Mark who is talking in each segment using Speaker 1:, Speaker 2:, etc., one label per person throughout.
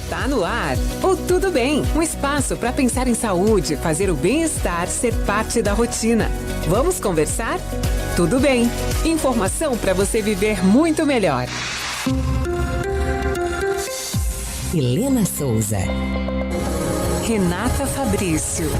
Speaker 1: Está no ar o Tudo Bem, um espaço para pensar em saúde, fazer o bem-estar ser parte da rotina. Vamos conversar? Tudo bem. Informação para você viver muito melhor.
Speaker 2: Helena Souza.
Speaker 1: Renata Fabrício.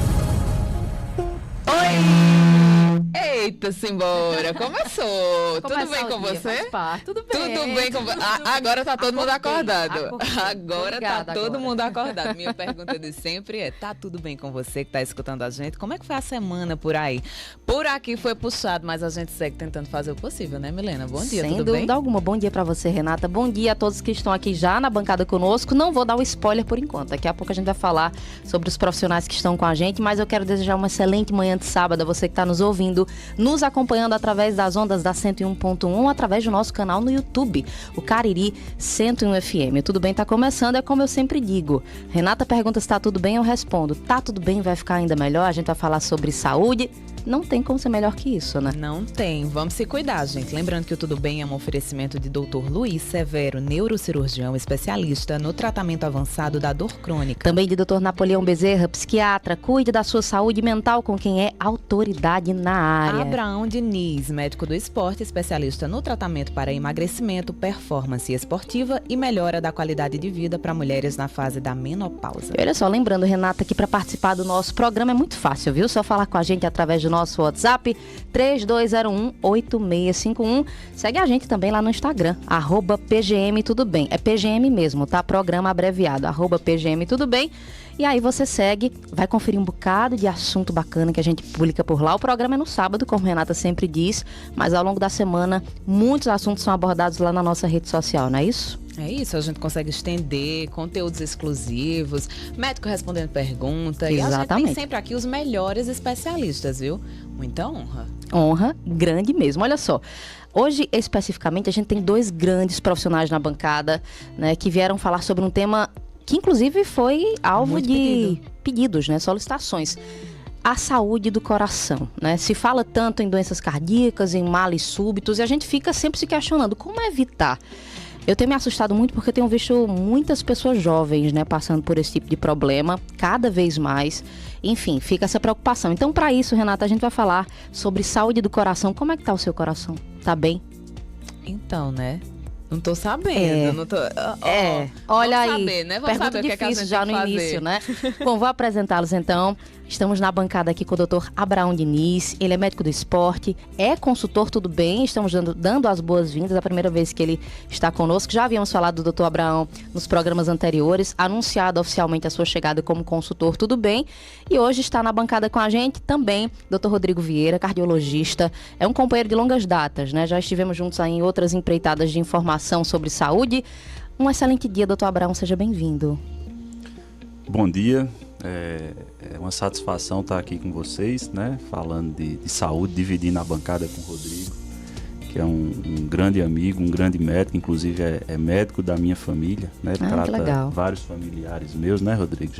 Speaker 3: Eita, simbora, começou. Tudo bem com você?
Speaker 4: Tudo bem.
Speaker 3: Tudo bem com você? Agora tá todo mundo acordado.
Speaker 4: Agora
Speaker 3: Obrigada, tá todo mundo acordado. Minha pergunta de sempre é, tá tudo bem com você que tá escutando a gente? Como é que foi a semana por aí? Por aqui foi puxado, mas a gente segue tentando fazer o possível, né, Milena? Bom dia,
Speaker 4: Sem
Speaker 3: tudo bem?
Speaker 4: dúvida alguma. Bom dia pra você, Renata. Bom dia a todos que estão aqui já na bancada conosco. Não vou dar o spoiler por enquanto. Daqui a pouco a gente vai falar sobre os profissionais que estão com a gente, mas eu quero desejar uma excelente manhã de sábado a você que está nos ouvindo, nos acompanhando através das ondas da 101.1, através do nosso canal no YouTube, o Cariri 101 FM. Tudo bem? Tá começando, é como eu sempre digo. Renata pergunta se tá tudo bem, eu respondo. Tá tudo bem, vai ficar ainda melhor. A gente vai falar sobre saúde. Não tem como ser melhor que isso, né?
Speaker 3: Não tem. Vamos se cuidar, gente. Lembrando que o Tudo Bem é um oferecimento de Dr. Luiz Severo, neurocirurgião especialista no tratamento avançado da dor crônica.
Speaker 4: Também de Dr. Napoleão Bezerra, psiquiatra. Cuide da sua saúde mental com quem é autoridade na área.
Speaker 3: Abraão Diniz, médico do esporte, especialista no tratamento para emagrecimento, performance esportiva e melhora da qualidade de vida para mulheres na fase da menopausa.
Speaker 4: E olha só, lembrando, Renata, que para participar do nosso programa é muito fácil, viu? Só falar com a gente através do nosso WhatsApp 3201-8651. Segue a gente também lá no Instagram, @PGM Tudo Bem. É PGM mesmo, tá? Programa abreviado, @PGM Tudo Bem. E aí você segue, vai conferir um bocado de assunto bacana que a gente publica por lá. O programa é no sábado, como a Renata sempre diz, mas ao longo da semana muitos assuntos são abordados lá na nossa rede social, não é isso?
Speaker 3: É isso, a gente consegue estender conteúdos exclusivos, médico respondendo perguntas.
Speaker 4: Exatamente.
Speaker 3: E a gente tem sempre aqui os melhores especialistas, viu? Muita honra.
Speaker 4: Honra grande mesmo. Olha só, hoje especificamente a gente tem dois grandes profissionais na bancada, né, que vieram falar sobre um tema que inclusive foi alvo
Speaker 3: Muito
Speaker 4: de pedidos, né, solicitações. A saúde do coração, né? Se fala tanto em doenças cardíacas, em males súbitos, e a gente fica sempre se questionando como evitar. Eu tenho me assustado muito porque eu tenho visto muitas pessoas jovens, né, passando por esse tipo de problema, cada vez mais. Enfim, fica essa preocupação. Então, para isso, Renata, a gente vai falar sobre saúde do coração. Como é que tá o seu coração? Tá bem?
Speaker 3: Então, né? Não tô sabendo, não tô...
Speaker 4: Olha
Speaker 3: vamos
Speaker 4: aí,
Speaker 3: saber, né? Vamos
Speaker 4: pergunta
Speaker 3: saber o que
Speaker 4: difícil
Speaker 3: a gente
Speaker 4: já
Speaker 3: tem
Speaker 4: no
Speaker 3: que fazer.
Speaker 4: início, né? Bom, vou apresentá-los então. Estamos na bancada aqui com o Dr. Abraão Diniz. Ele é médico do esporte, é consultor, tudo bem? Estamos dando as boas-vindas, é a primeira vez que ele está conosco. Já havíamos falado do Dr. Abraão nos programas anteriores, anunciado oficialmente a sua chegada como consultor, tudo bem? E hoje está na bancada com a gente também Dr. Rodrigo Vieira, cardiologista. É um companheiro de longas datas, né? Já estivemos juntos aí em outras empreitadas de informação sobre saúde. Um excelente dia, Dr. Abraão, seja bem-vindo.
Speaker 5: Bom dia, é uma satisfação estar aqui com vocês, né? Falando de saúde, dividindo a bancada com o Rodrigo, que é um grande amigo, um grande médico, inclusive é médico da minha família, né? Ele trata vários familiares meus, né, Rodrigo?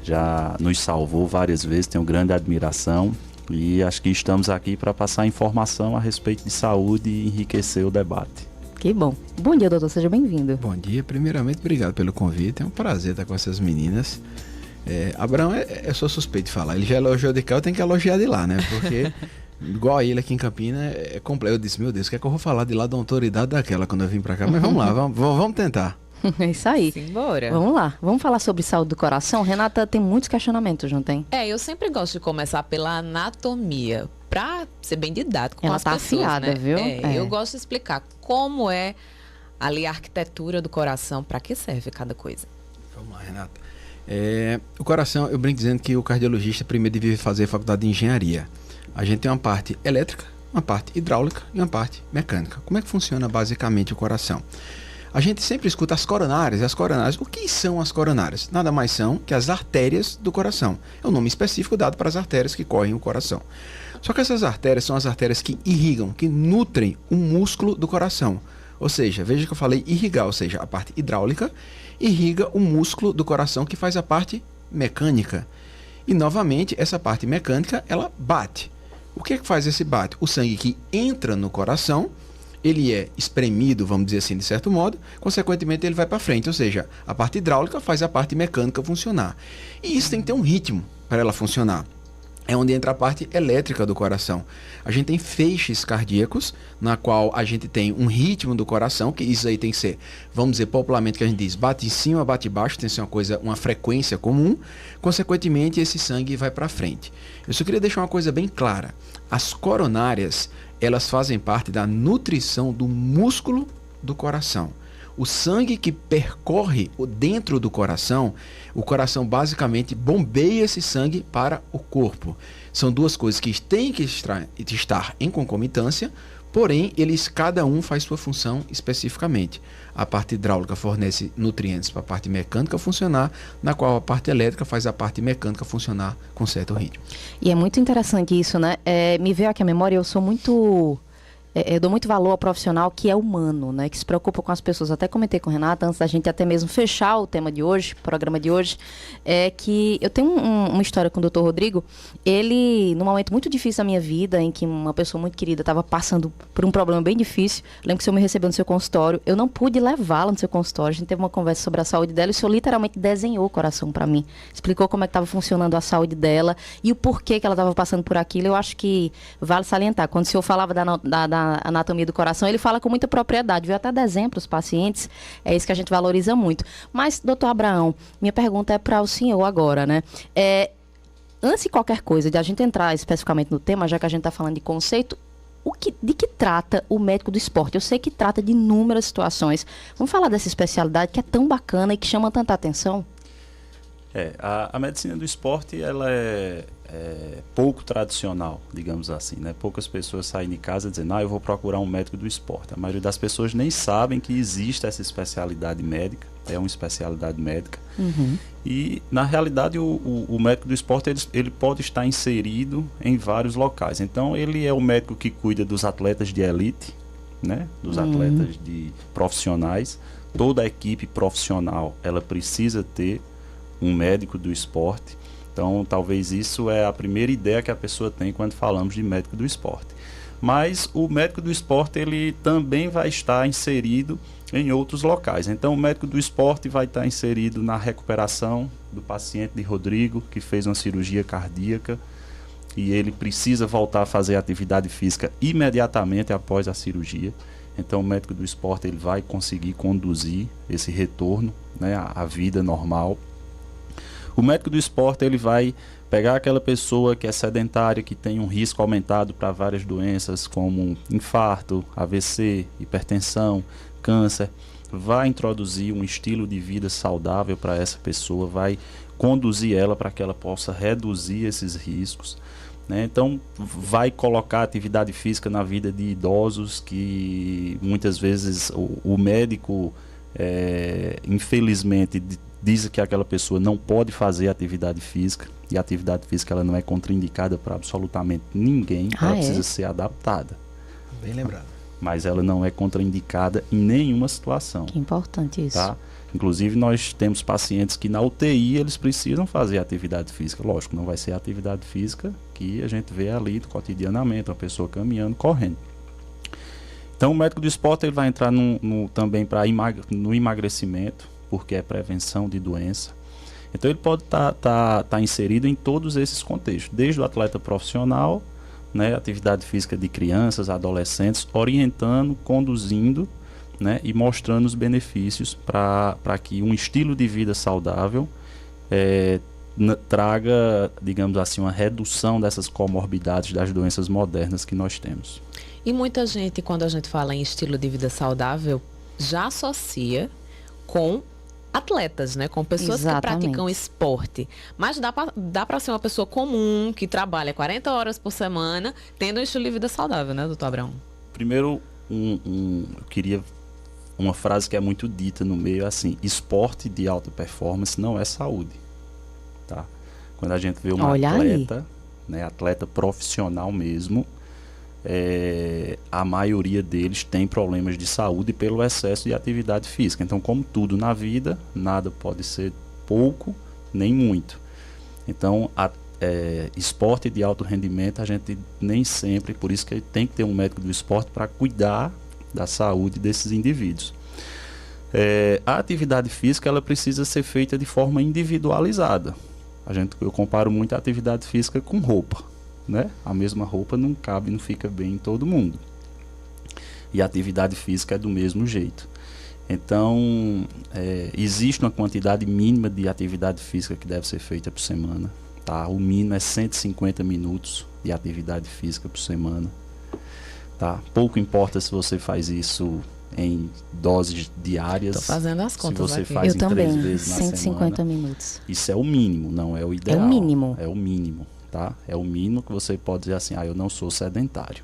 Speaker 5: Já nos salvou várias vezes, tenho grande admiração e acho que estamos aqui para passar informação a respeito de saúde e enriquecer o debate.
Speaker 4: Que bom. Bom dia, doutor. Seja bem-vindo.
Speaker 6: Bom dia. Primeiramente, obrigado pelo convite. É um prazer estar com essas meninas. Abraão, eu sou suspeito de falar. Ele já elogiou de cá, eu tenho que elogiar de lá, né? Porque, igual a ele aqui em Campinas, é completo. Eu disse, meu Deus, o que é que eu vou falar de lá da autoridade daquela quando eu vim pra cá? Mas vamos lá, vamos tentar.
Speaker 4: É isso aí.
Speaker 3: Simbora.
Speaker 4: Vamos lá. Vamos falar sobre saúde do coração. Renata tem muitos questionamentos, não tem?
Speaker 3: Eu sempre gosto de começar pela anatomia, pra ser bem didático com as pessoas,
Speaker 4: afiada,
Speaker 3: né?
Speaker 4: Viu?
Speaker 3: Eu gosto de explicar como é ali a arquitetura do coração, para que serve cada coisa.
Speaker 6: Vamos lá, Renata. O coração, eu brinco dizendo que o cardiologista primeiro devia fazer a faculdade de engenharia. A gente tem uma parte elétrica, uma parte hidráulica e uma parte mecânica. Como é que funciona basicamente o coração? A gente sempre escuta as coronárias. O que são as coronárias? Nada mais são que as artérias do coração. É o nome específico dado para as artérias que correm o coração. Só que essas artérias são as artérias que irrigam, que nutrem o músculo do coração. Ou seja, veja que eu falei irrigar, ou seja, a parte hidráulica irriga o músculo do coração que faz a parte mecânica. E novamente, essa parte mecânica, ela bate. O que é que faz esse bate? O sangue que entra no coração ele é espremido, vamos dizer assim, de certo modo, consequentemente ele vai para frente, ou seja, a parte hidráulica faz a parte mecânica funcionar. E isso tem que ter um ritmo para ela funcionar. É onde entra a parte elétrica do coração. A gente tem feixes cardíacos, na qual a gente tem um ritmo do coração, que isso aí tem que ser, vamos dizer, popularmente que a gente diz, bate em cima, bate embaixo, tem que ser uma frequência comum. Consequentemente, esse sangue vai para frente. Eu só queria deixar uma coisa bem clara. As coronárias, elas fazem parte da nutrição do músculo do coração. O sangue que percorre dentro do coração, o coração basicamente bombeia esse sangue para o corpo. São duas coisas que têm que estar em concomitância, porém, cada um faz sua função especificamente. A parte hidráulica fornece nutrientes para a parte mecânica funcionar, na qual a parte elétrica faz a parte mecânica funcionar com certo ritmo.
Speaker 4: E é muito interessante isso, né? Me veio aqui a memória, eu dou muito valor ao profissional que é humano, né? Que se preocupa com as pessoas. Até comentei com o Renata, antes da gente até mesmo fechar o tema de hoje, o programa de hoje, que eu tenho uma história com o Dr. Rodrigo. Ele, num momento muito difícil da minha vida, em que uma pessoa muito querida estava passando por um problema bem difícil, lembro que o senhor me recebeu no seu consultório, eu não pude levá-la no seu consultório, a gente teve uma conversa sobre a saúde dela e o senhor literalmente desenhou o coração para mim. Explicou como é que estava funcionando a saúde dela e o porquê que ela estava passando por aquilo. Eu acho que vale salientar. Quando o senhor falava da anatomia do coração, ele fala com muita propriedade, viu até desenho para os pacientes, é isso que a gente valoriza muito. Mas, doutor Abraão, minha pergunta é para o senhor agora, né? Antes de qualquer coisa, de a gente entrar especificamente no tema, já que a gente está falando de conceito, de que trata o médico do esporte? Eu sei que trata de inúmeras situações. Vamos falar dessa especialidade que é tão bacana e que chama tanta atenção?
Speaker 5: A medicina do esporte, ela é pouco tradicional, digamos assim, né? Poucas pessoas saem de casa dizendo, eu vou procurar um médico do esporte. A maioria das pessoas nem sabem que existe essa especialidade médica, é uma especialidade médica.
Speaker 4: Uhum.
Speaker 5: E, na realidade, o médico do esporte, ele pode estar inserido em vários locais. Então, ele é o médico que cuida dos atletas de elite, né? Dos atletas profissionais. Toda a equipe profissional, ela precisa ter um médico do esporte. Então, talvez isso é a primeira ideia que a pessoa tem quando falamos de médico do esporte. Mas o médico do esporte, ele também vai estar inserido em outros locais. Então, o médico do esporte vai estar inserido na recuperação do paciente de Rodrigo, que fez uma cirurgia cardíaca, e ele precisa voltar a fazer atividade física imediatamente após a cirurgia. Então, o médico do esporte, ele vai conseguir conduzir esse retorno, né, à vida normal. O médico do esporte, ele vai pegar aquela pessoa que é sedentária, que tem um risco aumentado para várias doenças como infarto, AVC, hipertensão, câncer, vai introduzir um estilo de vida saudável para essa pessoa, vai conduzir ela para que ela possa reduzir esses riscos, né? Então, vai colocar atividade física na vida de idosos que muitas vezes o médico, infelizmente, diz que aquela pessoa não pode fazer atividade física, e a atividade física ela não é contraindicada para absolutamente ninguém, ela precisa ser adaptada.
Speaker 6: Bem lembrado.
Speaker 5: Mas ela não é contraindicada em nenhuma situação.
Speaker 4: Que importante isso.
Speaker 5: Tá? Inclusive, nós temos pacientes que na UTI eles precisam fazer atividade física. Lógico, não vai ser a atividade física que a gente vê ali cotidianamente, uma pessoa caminhando, correndo. Então, o médico do esporte ele vai entrar também no emagrecimento, porque é prevenção de doença. Então, ele pode tá inserido em todos esses contextos, desde o atleta profissional, né, atividade física de crianças, adolescentes, orientando, conduzindo, né, e mostrando os benefícios para que um estilo de vida saudável traga, digamos assim, uma redução dessas comorbidades das doenças modernas que nós temos.
Speaker 3: E muita gente, quando a gente fala em estilo de vida saudável, já associa com atletas, né? Com pessoas que praticam esporte. Mas dá para ser uma pessoa comum, que trabalha 40 horas por semana, tendo um estilo de vida saudável, né, doutor Abraão?
Speaker 5: Primeiro, eu queria uma frase que é muito dita no meio, assim, esporte de alta performance não é saúde, tá? Quando a gente vê uma atleta, né, atleta profissional mesmo, a maioria deles tem problemas de saúde pelo excesso de atividade física. Então, como tudo na vida, nada pode ser pouco nem muito. Então, esporte de alto rendimento, a gente nem sempre, por isso que tem que ter um médico do esporte para cuidar da saúde desses indivíduos. A atividade física ela precisa ser feita de forma individualizada. Eu comparo muito a atividade física com roupa, né? A mesma roupa não cabe, não fica bem em todo mundo. E a atividade física é do mesmo jeito. Então, existe uma quantidade mínima de atividade física que deve ser feita por semana. Tá? O mínimo é 150 minutos de atividade física por semana. Tá? Pouco importa se você faz isso em doses diárias.
Speaker 3: Estou fazendo as contas
Speaker 5: se você
Speaker 3: aqui.
Speaker 5: faz
Speaker 4: Eu
Speaker 5: em
Speaker 4: também,
Speaker 5: 3 vezes na
Speaker 4: 150
Speaker 5: semana.
Speaker 4: minutos.
Speaker 5: Isso é o mínimo, não é o ideal.
Speaker 4: É o mínimo.
Speaker 5: É o mínimo, tá? É o mínimo que você pode dizer assim, eu não sou sedentário.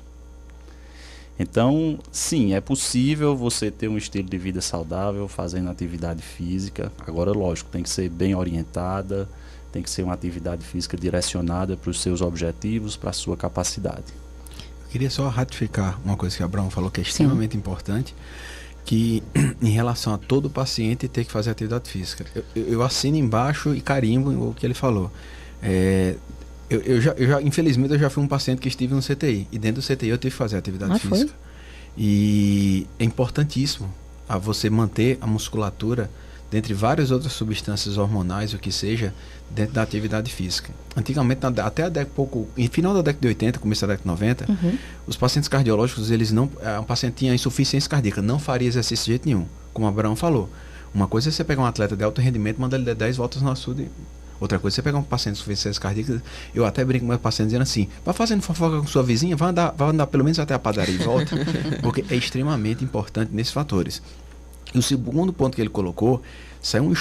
Speaker 5: Então, sim, é possível você ter um estilo de vida saudável fazendo atividade física. Agora, lógico, tem que ser bem orientada, tem que ser uma atividade física direcionada para os seus objetivos, para a sua capacidade.
Speaker 6: Eu queria só ratificar uma coisa que a Abraão falou que é extremamente importante, que em relação a todo paciente ter que fazer atividade física. Eu assino embaixo e carimbo o que ele falou. Infelizmente, eu já fui um paciente que estive no CTI. E dentro do CTI eu tive que fazer atividade física. E é importantíssimo a você manter a musculatura, dentre várias outras substâncias hormonais, o que seja, dentro da atividade física. Antigamente, até a final da década de 80, começo da década de 90, os pacientes cardiológicos, um paciente tinha insuficiência cardíaca, não faria exercício de jeito nenhum, como o Abraão falou. Uma coisa é você pegar um atleta de alto rendimento e mandar ele dar 10 voltas no açude. Outra coisa é você pegar um paciente de insuficiência cardíaca, eu até brinco com meus pacientes dizendo assim, vai fazendo fofoca com sua vizinha, vai andar pelo menos até a padaria e volta, porque é extremamente importante nesses fatores. E o segundo ponto que ele colocou, saiu um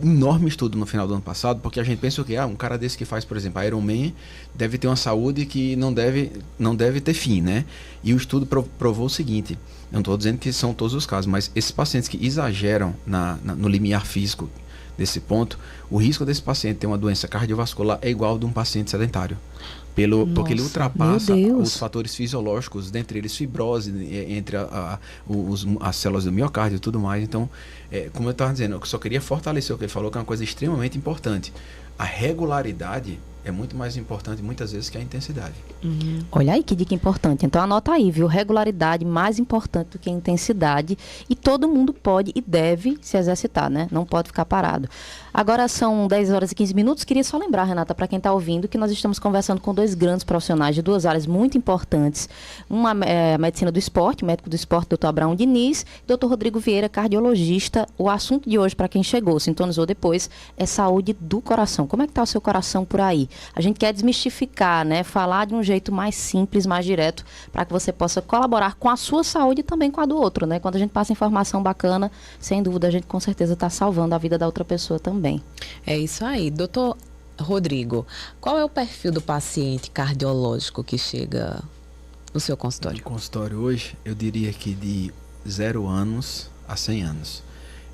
Speaker 6: enorme estudo no final do ano passado, porque a gente pensa que um cara desse que faz, por exemplo, Ironman, deve ter uma saúde que não deve ter fim, né? E o estudo provou o seguinte, eu não estou dizendo que são todos os casos, mas esses pacientes que exageram no limiar físico desse ponto, o risco desse paciente ter uma doença cardiovascular é igual ao de um paciente sedentário. Porque ele ultrapassa os fatores fisiológicos, dentre eles fibrose, entre as células do miocárdio e tudo mais. Então, como eu estava dizendo, eu só queria fortalecer o que ele falou, que é uma coisa extremamente importante. A regularidade é muito mais importante muitas vezes que a intensidade.
Speaker 4: Olha aí que dica importante. Então anota aí, viu? Regularidade mais importante do que a intensidade. E todo mundo pode e deve se exercitar, né? Não pode ficar parado. Agora são 10 horas e 15 minutos. Queria só lembrar, Renata, para quem está ouvindo, que nós estamos conversando com 2 grandes profissionais de 2 áreas muito importantes. Uma é a medicina do esporte, médico do esporte, Dr. Abraão Diniz, e Dr. Rodrigo Vieira, cardiologista. O assunto de hoje, para quem chegou, sintonizou depois, é saúde do coração. Como é que está o seu coração por aí? A gente quer desmistificar, né? Falar de um jeito mais simples, mais direto, para que você possa colaborar com a sua saúde e também com a do outro, né? Quando a gente passa informação bacana, sem dúvida, a gente com certeza está salvando a vida da outra pessoa também.
Speaker 3: É isso aí. Doutor Rodrigo, qual é o perfil do paciente cardiológico que chega no seu consultório?
Speaker 6: No consultório hoje, eu diria que de 0 anos a 100 anos.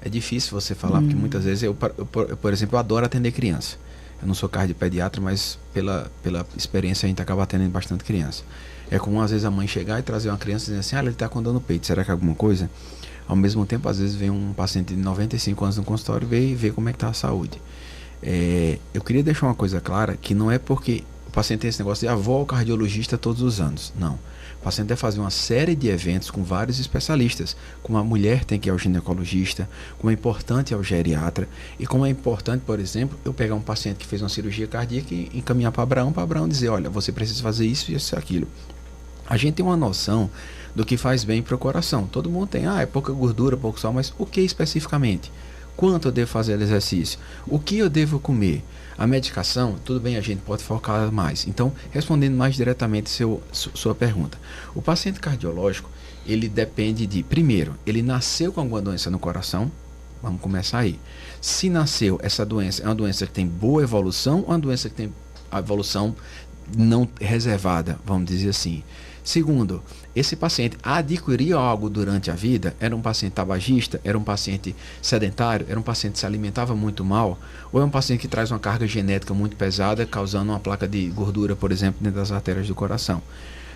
Speaker 6: É difícil você falar, porque muitas vezes eu, por exemplo, eu adoro atender criança. Eu não sou cardiopediatra, mas pela experiência a gente acaba atendendo bastante criança. É comum às vezes a mãe chegar e trazer uma criança e dizer assim, ele está com dor no peito, será que é alguma coisa? Ao mesmo tempo, às vezes vem um paciente de 95 anos no consultório e vê como é que está a saúde. Eu queria deixar uma coisa clara, que não é porque o paciente tem esse negócio de vou ao cardiologista todos os anos. Não. O paciente deve fazer uma série de eventos com vários especialistas, como a mulher tem que ir ao ginecologista, como é importante ir ao geriatra, e como é importante, por exemplo, eu pegar um paciente que fez uma cirurgia cardíaca e encaminhar para Abraão dizer, olha, você precisa fazer isso e isso e aquilo. A gente tem uma noção do que faz bem para o coração. Todo mundo tem, é pouca gordura, pouco sal, mas o que especificamente? Quanto eu devo fazer exercício? O que eu devo comer? A medicação, tudo bem, a gente pode focar mais. Então, respondendo mais diretamente sua pergunta. O paciente cardiológico, ele depende de, primeiro, ele nasceu com alguma doença no coração, vamos começar aí. Se nasceu, essa doença é uma doença que tem boa evolução ou uma doença que tem a evolução não reservada, vamos dizer assim. Segundo, esse paciente adquiriu algo durante a vida? Era um paciente tabagista? Era um paciente sedentário? Era um paciente que se alimentava muito mal? Ou é um paciente que traz uma carga genética muito pesada, causando uma placa de gordura, por exemplo, dentro das artérias do coração?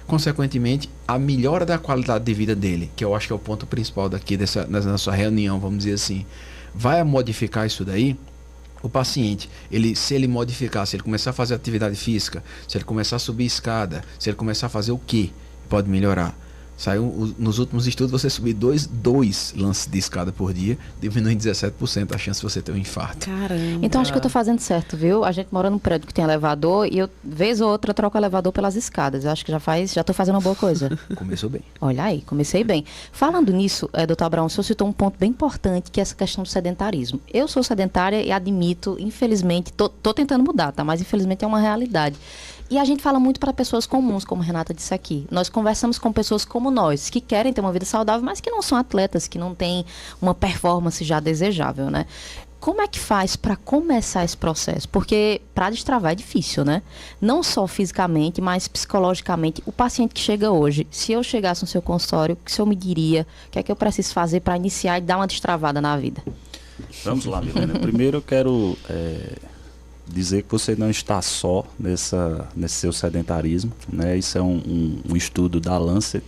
Speaker 6: Consequentemente, a melhora da qualidade de vida dele, que eu acho que é o ponto principal daqui nessa nossa reunião, vamos dizer assim, vai modificar isso daí? O paciente, se ele modificar, se ele começar a fazer atividade física, se ele começar a subir escada, se ele começar a fazer o que pode melhorar? Saiu nos últimos estudos, você subir dois lances de escada por dia, diminui em 17% a chance de você ter um infarto.
Speaker 3: Caramba.
Speaker 4: Então acho que eu tô fazendo certo, viu? A gente mora num prédio que tem elevador e eu, vez ou outra, troco o elevador pelas escadas. Eu acho que já tô fazendo uma boa coisa.
Speaker 6: Começou bem.
Speaker 4: Olha aí, comecei bem. Falando nisso, doutor Abraão, o senhor citou um ponto bem importante, que é essa questão do sedentarismo. Eu sou sedentária e admito, infelizmente, tô tentando mudar, tá? Mas infelizmente é uma realidade. E a gente fala muito para pessoas comuns, como a Renata disse aqui. Nós conversamos com pessoas como nós, que querem ter uma vida saudável, mas que não são atletas, que não têm uma performance já desejável, né? Como é que faz para começar esse processo? Porque para destravar é difícil, né? Não só fisicamente, mas psicologicamente. O paciente que chega hoje, se eu chegasse no seu consultório, o que o senhor me diria? O que é que eu preciso fazer para iniciar e dar uma destravada na vida?
Speaker 5: Vamos lá, Milena. Primeiro eu quero dizer que você não está só nesse seu sedentarismo, né? Isso é um estudo da Lancet,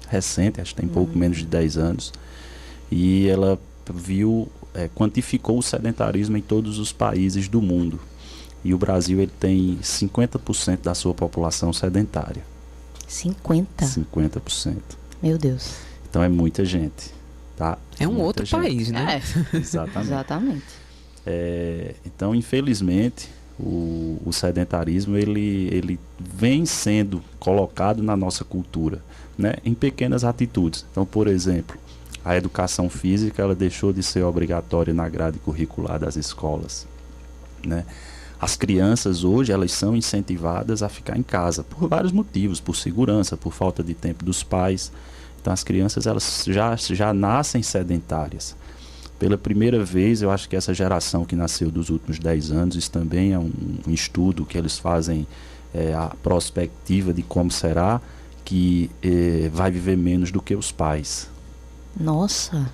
Speaker 5: recente, acho que tem pouco menos de 10 anos, e ela quantificou o sedentarismo em todos os países do mundo. E o Brasil ele tem 50% da sua população sedentária.
Speaker 4: 50%? Meu Deus.
Speaker 5: Então é muita gente, tá?
Speaker 3: É um outro país, né?
Speaker 4: Exatamente.
Speaker 5: Então, infelizmente, o sedentarismo ele vem sendo colocado na nossa cultura, né, em pequenas atitudes. Então, por exemplo, a educação física ela deixou de ser obrigatória na grade curricular das escolas, né? As crianças hoje elas são incentivadas a ficar em casa por vários motivos, por segurança, por falta de tempo dos pais. Então, as crianças elas já nascem sedentárias. Pela primeira vez, eu acho que essa geração que nasceu dos últimos 10 anos, isso também é um estudo que eles fazem, a prospectiva de como será que vai viver menos do que os pais.
Speaker 4: Nossa!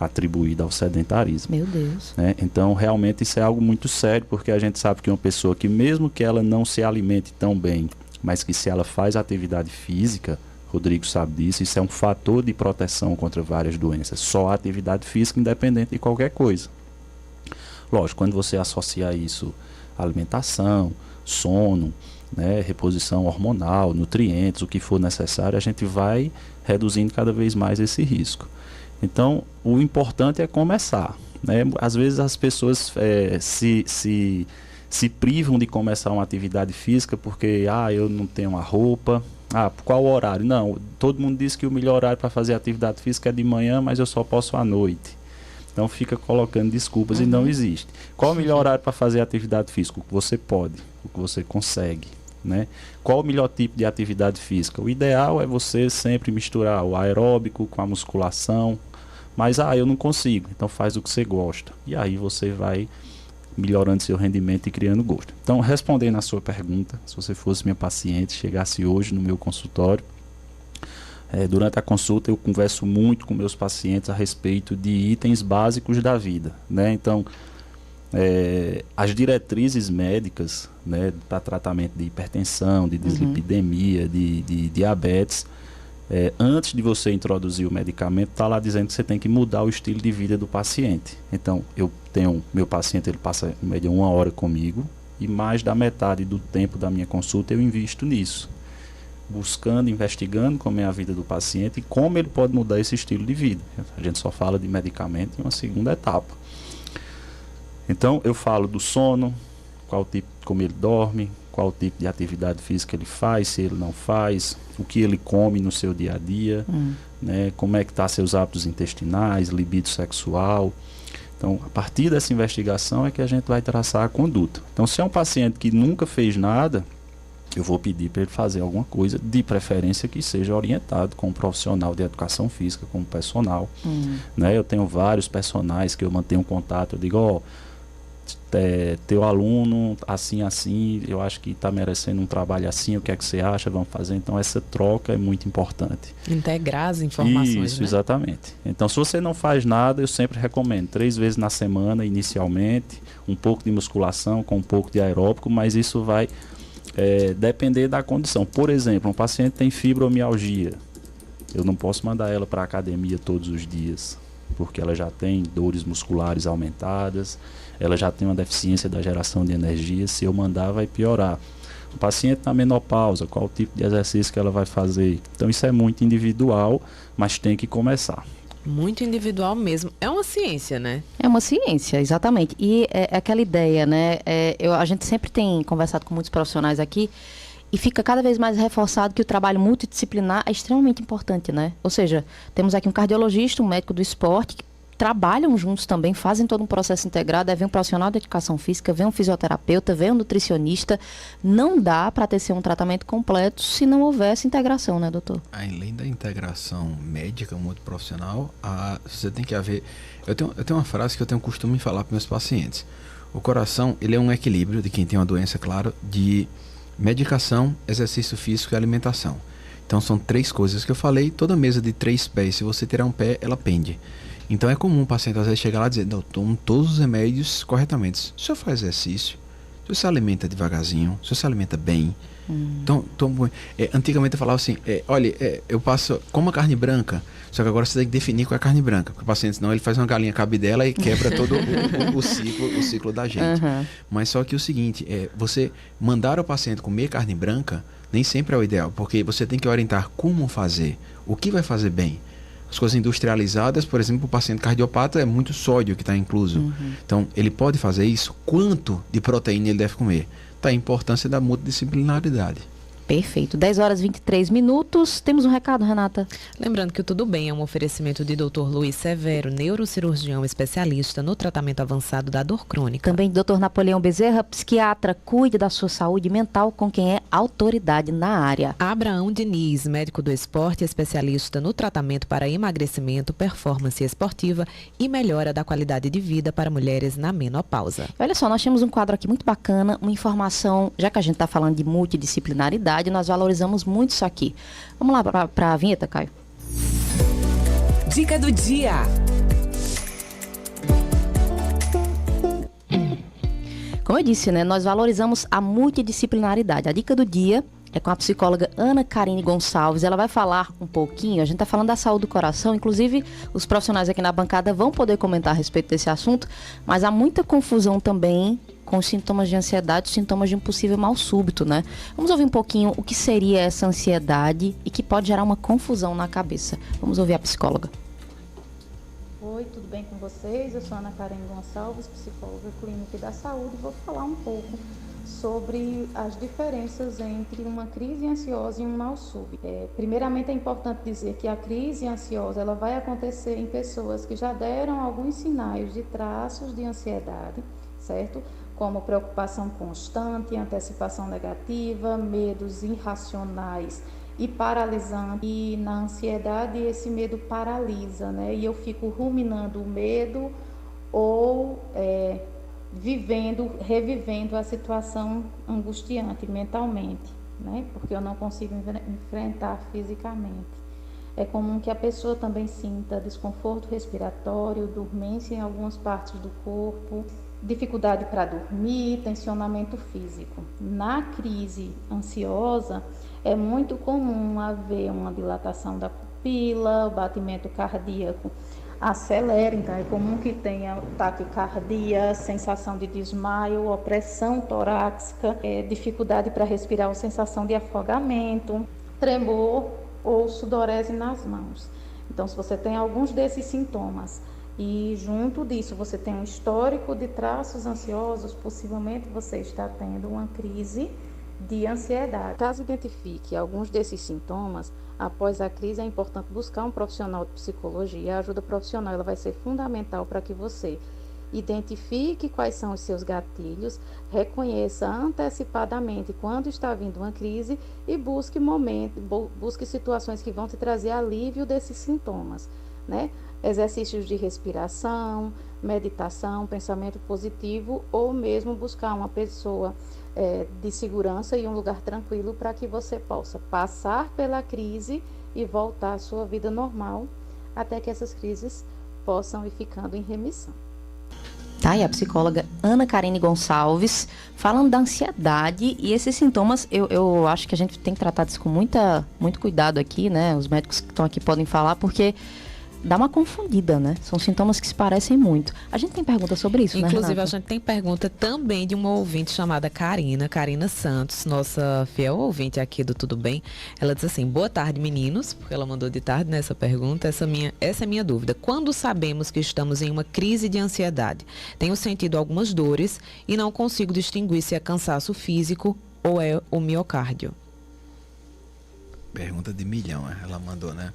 Speaker 5: Atribuído ao sedentarismo.
Speaker 4: Meu Deus!
Speaker 5: Né? Então, realmente, isso é algo muito sério, porque a gente sabe que uma pessoa que mesmo que ela não se alimente tão bem, mas que se ela faz atividade física, Rodrigo sabe disso, isso é um fator de proteção contra várias doenças. Só a atividade física, independente de qualquer coisa. Lógico, quando você associa isso à alimentação, sono, né, reposição hormonal, nutrientes, o que for necessário, a gente vai reduzindo cada vez mais esse risco. Então, o importante é começar, né? Às vezes as pessoas se privam de começar uma atividade física porque eu não tenho uma roupa. Qual horário? Não, todo mundo diz que o melhor horário para fazer atividade física é de manhã, mas eu só posso à noite. Então fica colocando desculpas e não existe. Qual o melhor horário para fazer atividade física? O que você pode, o que você consegue, né? Qual o melhor tipo de atividade física? O ideal é você sempre misturar o aeróbico com a musculação, mas eu não consigo, então faz o que você gosta. E aí você vai melhorando seu rendimento e criando gosto. Então, respondendo a sua pergunta, se você fosse minha paciente, chegasse hoje no meu consultório, durante a consulta eu converso muito com meus pacientes a respeito de itens básicos da vida, né? Então, as diretrizes médicas, né, para tratamento de hipertensão, de dislipidemia, de diabetes, antes de você introduzir o medicamento, está lá dizendo que você tem que mudar o estilo de vida do paciente. Então, meu paciente ele passa em média 1 hora comigo e mais da metade do tempo da minha consulta eu invisto nisso. Buscando, investigando como é a vida do paciente e como ele pode mudar esse estilo de vida. A gente só fala de medicamento em uma segunda etapa. Então, eu falo do sono, como ele dorme, qual tipo de atividade física ele faz, se ele não faz, o que ele come no seu dia a dia, né, como é que está seus hábitos intestinais, libido sexual. Então, a partir dessa investigação é que a gente vai traçar a conduta. Então, se é um paciente que nunca fez nada, eu vou pedir para ele fazer alguma coisa, de preferência que seja orientado com um profissional de educação física, como personal. Né? Eu tenho vários personagens que eu mantenho contato, eu digo, teu aluno assim, eu acho que está merecendo um trabalho assim, o que é que você acha, vamos fazer. Então essa troca é muito importante.
Speaker 3: Integrar as informações,
Speaker 5: Isso,
Speaker 3: né?
Speaker 5: Exatamente. Então se você não faz nada, eu sempre recomendo 3 vezes na semana inicialmente, um pouco de musculação com um pouco de aeróbico, mas isso vai depender da condição. Por exemplo, um paciente tem fibromialgia, eu não posso mandar ela para a academia todos os dias, porque ela já tem dores musculares aumentadas, ela já tem uma deficiência da geração de energia, se eu mandar vai piorar. O paciente na menopausa, qual o tipo de exercício que ela vai fazer. Então isso é muito individual, mas tem que começar.
Speaker 3: Muito individual mesmo. É uma ciência, né?
Speaker 4: É uma ciência, exatamente. E é aquela ideia, né? A gente sempre tem conversado com muitos profissionais aqui e fica cada vez mais reforçado que o trabalho multidisciplinar é extremamente importante, né? Ou seja, temos aqui um cardiologista, um médico do esporte, que trabalham juntos também, fazem todo um processo integrado, aí vem um profissional de educação física, vem um fisioterapeuta, vem um nutricionista. Não dá para ter um tratamento completo se não houver essa integração, né, doutor?
Speaker 6: Além da integração médica multiprofissional, você tem que haver... Eu tenho uma frase que eu tenho costume de falar para meus pacientes. O coração, ele é um equilíbrio de quem tem uma doença, claro, de medicação, exercício físico e alimentação. Então são 3 coisas que eu falei. Toda mesa de 3 pés, se você tirar um pé, ela pende. Então é comum o paciente às vezes chegar lá e dizer, não, eu tomo todos os remédios corretamente. Se eu faz exercício, se você se alimenta devagarzinho, se você se alimenta bem. Então, antigamente eu falava assim, olha, eu como a carne branca, só que agora você tem que definir qual é a carne branca, porque o paciente, senão ele faz uma galinha cabidela e quebra todo o ciclo da gente. Uhum. Mas só que o seguinte, você mandar o paciente comer carne branca nem sempre é o ideal, porque você tem que orientar como fazer, o que vai fazer bem. As coisas industrializadas, por exemplo, o paciente cardiopata é muito sódio que está incluso. Uhum. Então, ele pode fazer isso? Quanto de proteína ele deve comer? Tá a importância da multidisciplinaridade.
Speaker 4: Perfeito. 10h23. Temos um recado, Renata?
Speaker 3: Lembrando que o Tudo Bem é um oferecimento de Dr. Luiz Severo, neurocirurgião especialista no tratamento avançado da dor crônica.
Speaker 4: Também Dr. Napoleão Bezerra, psiquiatra, cuide da sua saúde mental com quem é autoridade na área.
Speaker 3: Abraão Diniz, médico do esporte, especialista no tratamento para emagrecimento, performance esportiva e melhora da qualidade de vida para mulheres na menopausa.
Speaker 4: Olha só, nós temos um quadro aqui muito bacana, uma informação, já que a gente está falando de multidisciplinaridade, nós valorizamos muito isso aqui. Vamos lá para a vinheta, Caio.
Speaker 1: Dica do dia.
Speaker 4: Como eu disse, né, nós valorizamos a multidisciplinaridade. A dica do dia é com a psicóloga Ana Karine Gonçalves. Ela vai falar um pouquinho, a gente está falando da saúde do coração, inclusive os profissionais aqui na bancada vão poder comentar a respeito desse assunto, mas há muita confusão também com os sintomas de ansiedade, sintomas de um possível mal súbito, né? Vamos ouvir um pouquinho o que seria essa ansiedade e que pode gerar uma confusão na cabeça. Vamos ouvir a psicóloga.
Speaker 7: Oi, tudo bem com vocês? Eu sou Ana Karine Gonçalves, psicóloga clínica da saúde, e vou falar um pouco sobre as diferenças entre uma crise ansiosa e um mal súbito. Primeiramente, é importante dizer que a crise ansiosa ela vai acontecer em pessoas que já deram alguns sinais de traços de ansiedade, certo? Como preocupação constante, antecipação negativa, medos irracionais e paralisantes. E na ansiedade esse medo paralisa, né? E eu fico ruminando o medo ou revivendo a situação angustiante mentalmente, né? Porque eu não consigo enfrentar fisicamente. É comum que a pessoa também sinta desconforto respiratório, dormência em algumas partes do corpo, dificuldade para dormir, tensionamento físico. Na crise ansiosa, é muito comum haver uma dilatação da pupila, o batimento cardíaco acelera, então é comum que tenha taquicardia, sensação de desmaio, opressão torácica, dificuldade para respirar ou sensação de afogamento, tremor ou sudorese nas mãos. Então, se você tem alguns desses sintomas e junto disso você tem um histórico de traços ansiosos, possivelmente você está tendo uma crise de ansiedade. Caso identifique alguns desses sintomas, após a crise é importante buscar um profissional de psicologia. A ajuda profissional ela vai ser fundamental para que você identifique quais são os seus gatilhos, reconheça antecipadamente quando está vindo uma crise e busque situações que vão te trazer alívio desses sintomas, né? Exercícios de respiração, meditação, pensamento positivo ou mesmo buscar uma pessoa de segurança e um lugar tranquilo para que você possa passar pela crise e voltar à sua vida normal até que essas crises possam ir ficando em remissão.
Speaker 4: Tá, e a psicóloga Ana Karine Gonçalves falando da ansiedade e esses sintomas, eu acho que a gente tem que tratar disso com muito cuidado aqui, né? Os médicos que estão aqui podem falar, porque dá uma confundida, né? São sintomas que se parecem muito. A gente tem pergunta sobre isso,
Speaker 3: inclusive,
Speaker 4: né, Renata?
Speaker 3: a gente tem pergunta também de uma ouvinte chamada Karina Santos, nossa fiel ouvinte aqui do Tudo Bem. Ela diz assim: boa tarde, meninos, porque ela mandou de tarde nessa pergunta. Essa é a minha dúvida. Quando sabemos que estamos em uma crise de ansiedade? Tenho sentido algumas dores e não consigo distinguir se é cansaço físico ou é o miocárdio.
Speaker 6: Pergunta de milhão, ela mandou, né?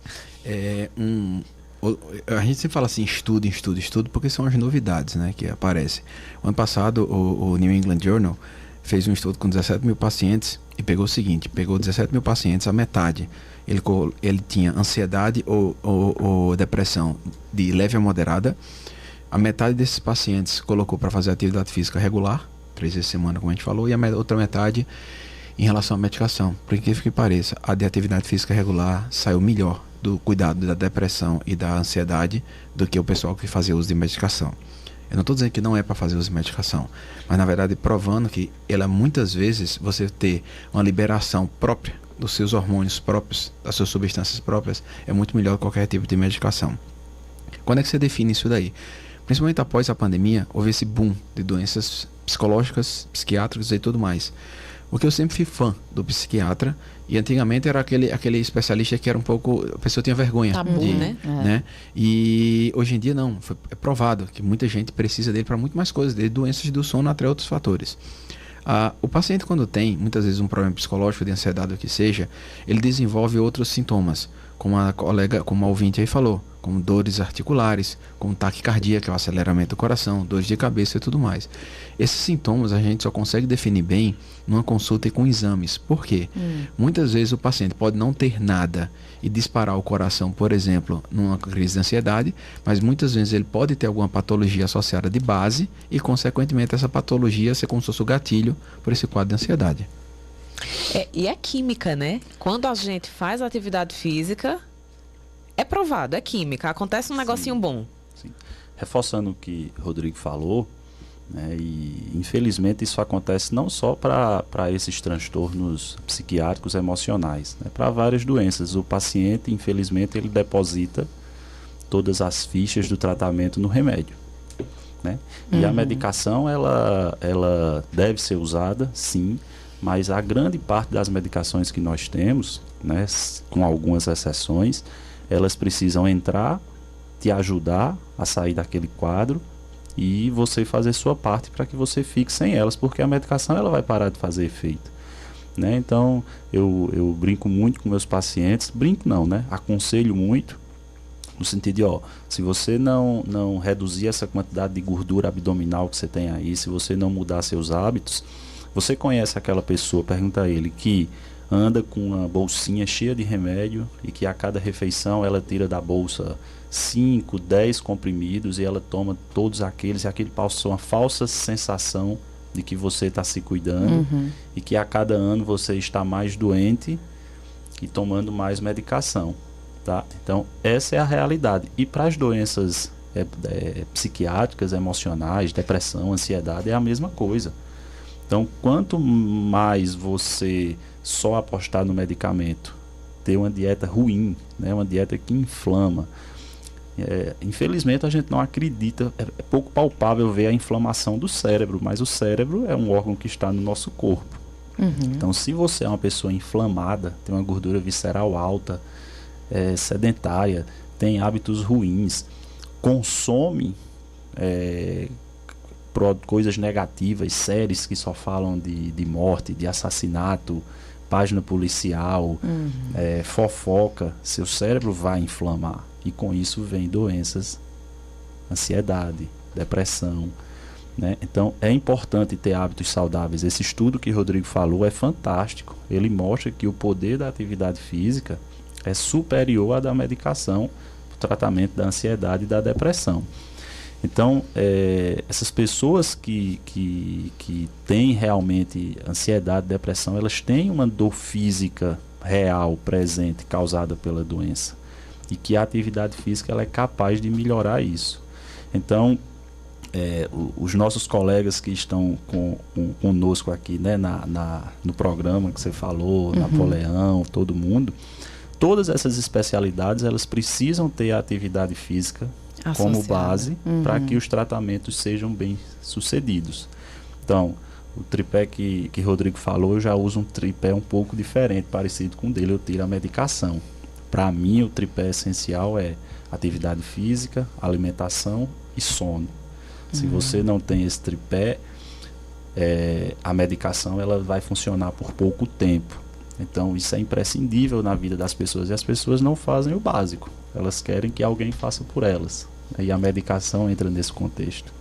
Speaker 6: A gente sempre fala assim, estudo, porque são as novidades, né, que aparecem. O ano passado, o New England Journal fez um estudo com 17 mil pacientes e pegou o seguinte: pegou 17 mil pacientes, a metade ele tinha ansiedade ou depressão de leve a moderada. A metade desses pacientes colocou para fazer atividade física regular, 3 vezes por semana, como a gente falou, e a outra metade em relação à medicação. Por incrível que pareça, a de atividade física regular saiu melhor do cuidado da depressão e da ansiedade do que o pessoal que fazia uso de medicação. Eu não estou dizendo que não é para fazer uso de medicação, mas na verdade provando que ela muitas vezes você ter uma liberação própria dos seus hormônios próprios, das suas substâncias próprias, é muito melhor que qualquer tipo de medicação. Quando é que você define isso daí? Principalmente após a pandemia, houve esse boom de doenças psicológicas, psiquiátricas e tudo mais. Porque eu sempre fui fã do psiquiatra, e antigamente era aquele especialista que era um pouco... A pessoa tinha vergonha.
Speaker 3: Tabu,
Speaker 6: né? E hoje em dia não. É provado que muita gente precisa dele para muito mais coisas, desde doenças do sono até outros fatores. O paciente, quando tem, muitas vezes, um problema psicológico, de ansiedade, o que seja, ele desenvolve outros sintomas, como a ouvinte aí falou, como dores articulares, como taquicardia, que é o aceleramento do coração, dores de cabeça e tudo mais. Esses sintomas a gente só consegue definir bem numa consulta e com exames. Por quê? Muitas vezes o paciente pode não ter nada e disparar o coração, por exemplo, numa crise de ansiedade, mas muitas vezes ele pode ter alguma patologia associada de base e, consequentemente, essa patologia ser como se fosse o gatilho por esse quadro de ansiedade.
Speaker 3: E é química, né? Quando a gente faz atividade física, é provado, é química. Acontece um negocinho bom.
Speaker 5: Sim. Reforçando o que o Rodrigo falou, né, e infelizmente isso acontece não só para esses transtornos psiquiátricos emocionais, né, para várias doenças. O paciente, infelizmente, ele deposita todas as fichas do tratamento no remédio, né? E a medicação, ela deve ser usada, sim, mas a grande parte das medicações que nós temos, né, com algumas exceções, elas precisam entrar, te ajudar a sair daquele quadro e você fazer sua parte para que você fique sem elas, porque a medicação ela vai parar de fazer efeito, né? Então eu brinco muito com meus pacientes, brinco não, né? Aconselho muito, no sentido de, se você não reduzir essa quantidade de gordura abdominal que você tem aí, se você não mudar seus hábitos, você conhece aquela pessoa, pergunta a ele, que anda com uma bolsinha cheia de remédio e que a cada refeição ela tira da bolsa 5, 10 comprimidos e ela toma todos aqueles, e aquele passa uma falsa sensação de que você está se cuidando e que a cada ano você está mais doente e tomando mais medicação, tá? Então essa é a realidade. E para as doenças psiquiátricas, emocionais, depressão, ansiedade, é a mesma coisa. Então, quanto mais você só apostar no medicamento, ter uma dieta ruim, né, uma dieta que inflama, infelizmente a gente não acredita, é pouco palpável ver a inflamação do cérebro, mas o cérebro é um órgão que está no nosso corpo. Então, se você é uma pessoa inflamada, tem uma gordura visceral alta, sedentária, tem hábitos ruins, consome coisas negativas, séries que só falam de morte, de assassinato, página policial, fofoca, seu cérebro vai inflamar. E com isso vem doenças, ansiedade, depressão, né? Então é importante ter hábitos saudáveis. Esse estudo que o Rodrigo falou é fantástico. Ele mostra que o poder da atividade física é superior à da medicação para o tratamento da ansiedade e da depressão. Então, essas pessoas que têm realmente ansiedade, depressão, elas têm uma dor física real, presente, causada pela doença. E que a atividade física ela é capaz de melhorar isso. Então, os nossos colegas que estão conosco aqui, né, no programa que você falou, Napoleão, todo mundo, todas essas especialidades, elas precisam ter a atividade física como base para que os tratamentos sejam bem sucedidos. Então, o tripé que Rodrigo falou, eu já uso um tripé um pouco diferente, parecido com o dele. Eu tiro a medicação. Para mim, o tripé essencial é atividade física, alimentação e sono. Se você não tem esse tripé, a medicação ela vai funcionar por pouco tempo. Então, isso é imprescindível na vida das pessoas. E as pessoas não fazem o básico. Elas querem que alguém faça por elas. E a medicação entra nesse contexto.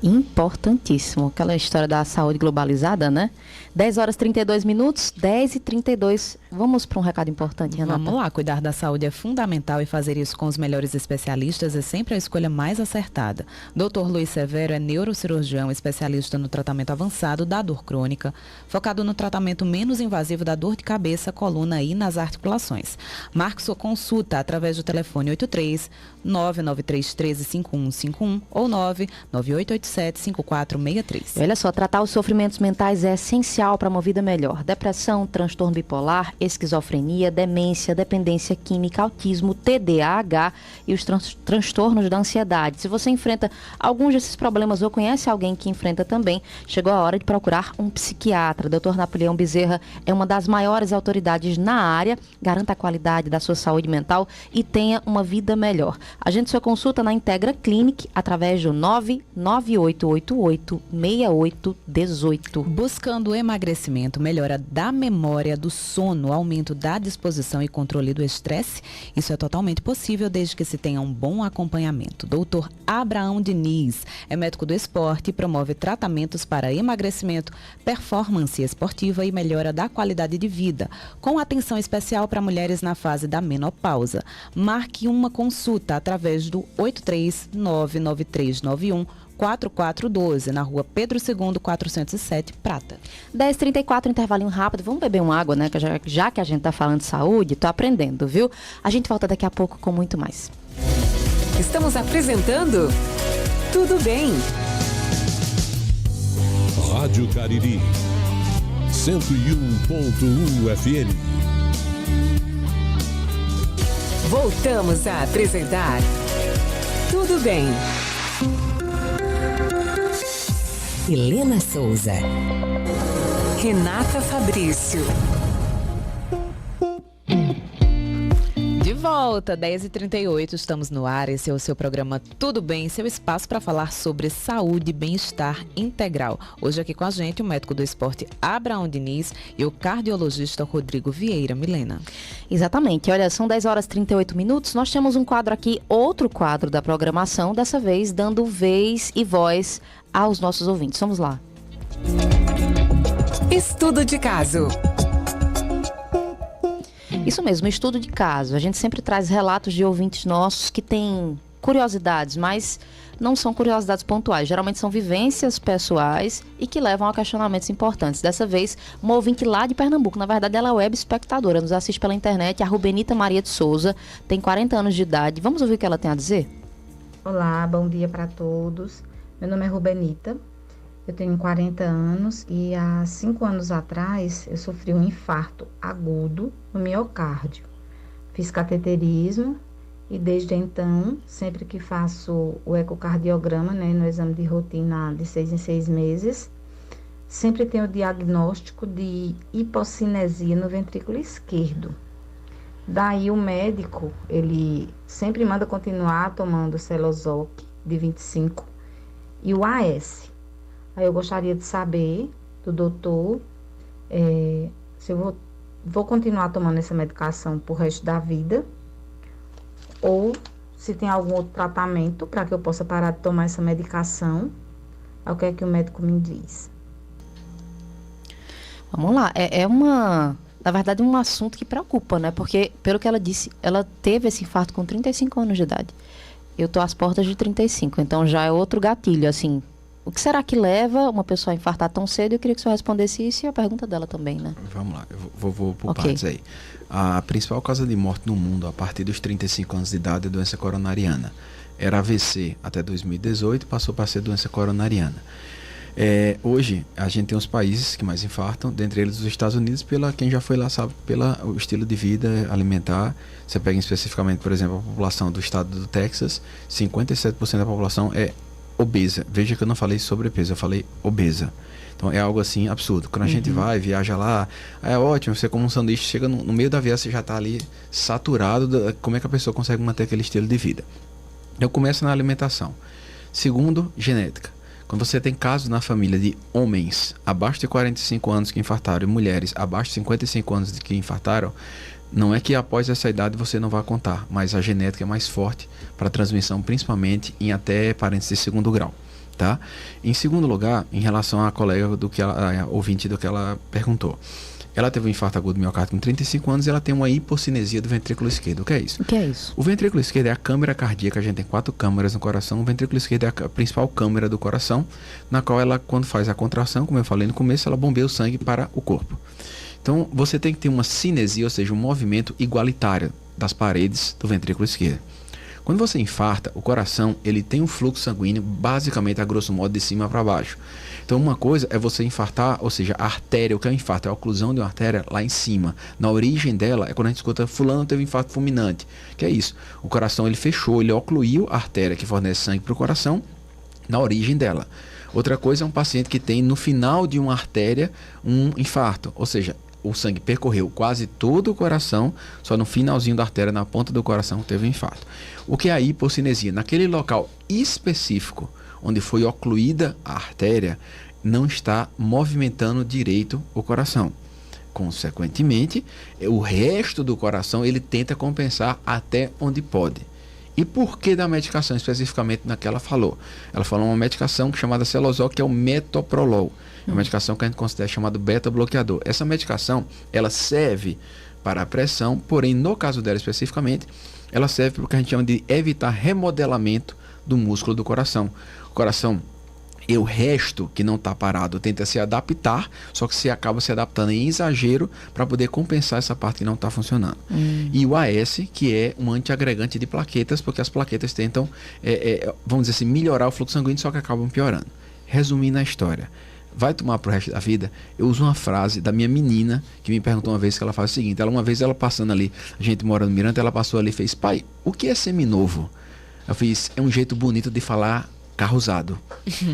Speaker 4: Importantíssimo. Aquela história da saúde globalizada, né? 10h32, 10h32. Vamos para um recado importante, Renata.
Speaker 3: Vamos lá. Cuidar da saúde é fundamental e fazer isso com os melhores especialistas é sempre a escolha mais acertada. Dr. Luiz Severo é neurocirurgião, especialista no tratamento avançado da dor crônica, focado no tratamento menos invasivo da dor de cabeça, coluna e nas articulações. Marque sua consulta através do telefone 83 993 13 5151 ou 99887 5463.
Speaker 4: Olha só, tratar os sofrimentos mentais é essencial para uma vida melhor. Depressão, transtorno bipolar, esquizofrenia, demência, dependência química, autismo, TDAH e os transtornos da ansiedade. Se você enfrenta alguns desses problemas ou conhece alguém que enfrenta também, chegou a hora de procurar um psiquiatra. Dr. Napoleão Bezerra é uma das maiores autoridades na área. Garanta a qualidade da sua saúde mental e tenha uma vida melhor. Agende sua consulta na Integra Clinic através do 998886818.
Speaker 3: Buscando emagrecimento, melhora da memória, do sono, aumento da disposição e controle do estresse, isso é totalmente possível desde que se tenha um bom acompanhamento. Dr. Abraão Diniz é médico do esporte e promove tratamentos para emagrecimento, performance esportiva e melhora da qualidade de vida, com atenção especial para mulheres na fase da menopausa. Marque uma consulta através do 83993914412, na rua Pedro II, 407, Prata.
Speaker 4: 10h34, intervalinho rápido. Vamos beber uma água, né? Já que a gente tá falando de saúde, tô aprendendo, viu? A gente volta daqui a pouco com muito mais.
Speaker 1: Estamos apresentando Tudo Bem.
Speaker 8: Rádio Cariri, 101.1 FM.
Speaker 1: Voltamos a apresentar Tudo Bem.
Speaker 2: Helena Souza.
Speaker 1: Renata Fabrício.
Speaker 3: De volta, 10h38, estamos no ar. Esse é o seu programa Tudo Bem, seu espaço para falar sobre saúde e bem-estar integral. Hoje aqui com a gente o médico do esporte Abraão Diniz e o cardiologista Rodrigo Vieira. Milena.
Speaker 4: Exatamente. Olha, são 10h38. Nós temos um quadro aqui, outro quadro da programação, dessa vez dando vez e voz aos nossos ouvintes. Vamos lá.
Speaker 1: Estudo de caso.
Speaker 4: Isso mesmo, estudo de caso. A gente sempre traz relatos de ouvintes nossos que têm curiosidades, mas não são curiosidades pontuais. Geralmente são vivências pessoais e que levam a questionamentos importantes. Dessa vez, uma ouvinte lá de Pernambuco. Na verdade, ela é web espectadora, nos assiste pela internet. A Rubenita Maria de Souza tem 40 anos de idade. Vamos ouvir o que ela tem a dizer?
Speaker 9: Olá, bom dia para todos. Meu nome é Rubenita. Eu tenho 40 anos e há 5 anos atrás eu sofri um infarto agudo no miocárdio. Fiz cateterismo e desde então, sempre que faço o ecocardiograma, no exame de rotina de 6 em 6 meses, sempre tenho o diagnóstico de hipocinesia no ventrículo esquerdo. Daí o médico, ele sempre manda continuar tomando o Celozoc de 25 e o AS. Aí eu gostaria de saber do doutor se eu vou continuar tomando essa medicação pro resto da vida ou se tem algum outro tratamento para que eu possa parar de tomar essa medicação. É o que é que o médico me diz.
Speaker 4: Vamos lá, na verdade, um assunto que preocupa, né? Porque, pelo que ela disse, ela teve esse infarto com 35 anos de idade. Eu tô às portas de 35, então já é outro gatilho, assim. O que será que leva uma pessoa a infartar tão cedo? Eu queria que o senhor respondesse isso e a pergunta dela também, né?
Speaker 6: Vamos lá, eu vou por partes aí. A principal causa de morte no mundo a partir dos 35 anos de idade é doença coronariana. Era AVC até 2018, passou para ser doença coronariana. Hoje, a gente tem os países que mais infartam, dentre eles os Estados Unidos, quem já foi lá sabe, pelo estilo de vida alimentar. Você pega especificamente, por exemplo, a população do estado do Texas, 57% da população é obesa. Veja que eu não falei sobrepeso, eu falei obesa. Então é algo assim absurdo. Quando a gente viaja lá, é ótimo, você come um sanduíche, chega no meio da viagem, você já está ali saturado. Como é que a pessoa consegue manter aquele estilo de vida? Eu começo na alimentação. Segundo, genética. Quando você tem casos na família de homens abaixo de 45 anos que infartaram e mulheres abaixo de 55 anos que infartaram, não é que após essa idade você não vai contar, mas a genética é mais forte para transmissão, principalmente em até parentes de segundo grau, tá? Em segundo lugar, em relação à colega a ouvinte do que ela perguntou. Ela teve um infarto agudo do miocárdio com 35 anos e ela tem uma hipocinesia do ventrículo esquerdo. O que é isso?
Speaker 4: O que é isso?
Speaker 6: O ventrículo esquerdo é a câmara cardíaca. A gente tem 4 câmaras no coração. O ventrículo esquerdo é a principal câmara do coração, na qual ela, quando faz a contração, como eu falei no começo, ela bombeia o sangue para o corpo. Então, você tem que ter uma cinesia, ou seja, um movimento igualitário das paredes do ventrículo esquerdo. Quando você infarta, o coração ele tem um fluxo sanguíneo, basicamente, a grosso modo, de cima para baixo. Então, uma coisa é você infartar, ou seja, a artéria, o que é o infarto? É a oclusão de uma artéria lá em cima. Na origem dela, é quando a gente escuta, fulano teve um infarto fulminante. Que é isso? O coração, ele fechou, ele ocluiu a artéria que fornece sangue para o coração, na origem dela. Outra coisa é um paciente que tem, no final de uma artéria, um infarto. Ou seja, o sangue percorreu quase todo o coração, só no finalzinho da artéria, na ponta do coração, teve um infarto. O que é a hipocinesia? Naquele local específico, onde foi ocluída a artéria, não está movimentando direito o coração. Consequentemente, o resto do coração ele tenta compensar até onde pode. E por que da medicação especificamente na que ela falou? Ela falou uma medicação chamada Selozol, que é o metoprolol. É uma medicação que a gente considera chamada beta-bloqueador. Essa medicação, ela serve para a pressão, porém, no caso dela especificamente, ela serve para o que a gente chama de evitar remodelamento do músculo do coração. O coração e o resto que não está parado tenta se adaptar, só que se acaba se adaptando em exagero para poder compensar essa parte que não está funcionando. E o AS, que é um antiagregante de plaquetas, porque as plaquetas tentam, vamos dizer assim, melhorar o fluxo sanguíneo, só que acabam piorando. Resumindo a história, vai tomar pro resto da vida? Eu uso uma frase da minha menina, que me perguntou uma vez, que ela faz o seguinte, uma vez ela passando ali, a gente mora no Mirante, ela passou ali e fez, pai, o que é seminovo? Eu fiz, é um jeito bonito de falar carro usado.